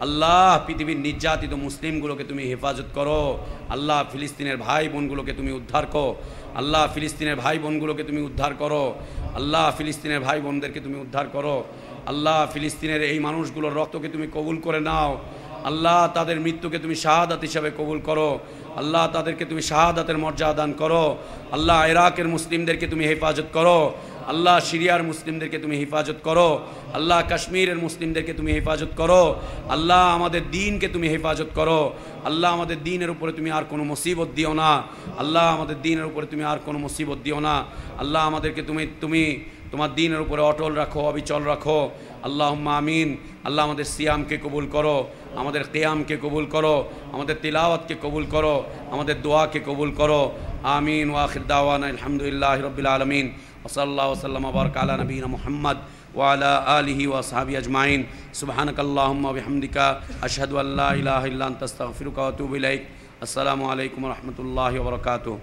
A: আল্লাহ পৃথিবীর নির্যাতিত মুসলিমগুলোকে তুমি হেফাজত করো। আল্লাহ ফিলিস্তিনের ভাই বোনগুলোকে তুমি উদ্ধার করো। আল্লাহ ফিলিস্তিনের ভাই বোনগুলোকে তুমি উদ্ধার করো। আল্লাহ ফিলিস্তিনের ভাই বোনদেরকে তুমি উদ্ধার করো। আল্লাহ ফিলিস্তিনের এই মানুষগুলোর রক্তকে তুমি কবুল করে নাও। আল্লাহ তাদের মৃত্যুকে তুমি শাহাদাত হিসাবে কবুল করো। আল্লাহ তাদেরকে তুমি শাহাদাতের মর্যাদা দান করো। আল্লাহ ইরাকের মুসলিমদেরকে তুমি হেফাজত করো। আল্লাহ সিরিয়ার মুসলিমদেরকে তুমি হেফাজত করো। আল্লাহ কাশ্মীরের মুসলিমদেরকে তুমি হেফাজত করো। আল্লাহ আমাদের দ্বীনকে তুমি হেফাজত করো। আল্লাহ আমাদের দ্বীনের উপরে তুমি আর কোনো মুসিবত দিও না। আল্লাহ আমাদের দ্বীনের উপরে তুমি আর কোনো মুসিবত দিও না। আল্লাহ আমাদেরকে তুমি তোমার দ্বীনের উপরে অটল রাখো, অবিচল রাখো। আল্লাহুম্মা আমিন। আল্লাহ আমাদের সিয়ামকে কবুল করো, আমাদের কিয়ামকে কবুল করো, আমাদের তিলাওয়াতকে কবুল করো, আমাদের দোয়াকে কবুল করো। আমিন। ওয়া আখির দাওয়ানা আলহামদুলিল্লাহি রাব্বিল আলামিন। ওয়া সাল্লাল্লাহু ওয়া সাল্লামা ওয়া বারাকা আলা নবিয়িনা মুহাম্মদ ওয়া আলা আলিহি ওয়া আসহাবিহি আজমাইন। সুবহানাকাল্লাহুম্মা ওয়া বিহামদিকা আশহাদু আল্লা ইলাহা ইল্লা আনতা আস্তাগফিরুকা ওয়া আতুবু ইলাইক। আসসালামু আলাইকুম ওয়া রাহমাতুল্লাহি ওয়া বারাকাতুহু।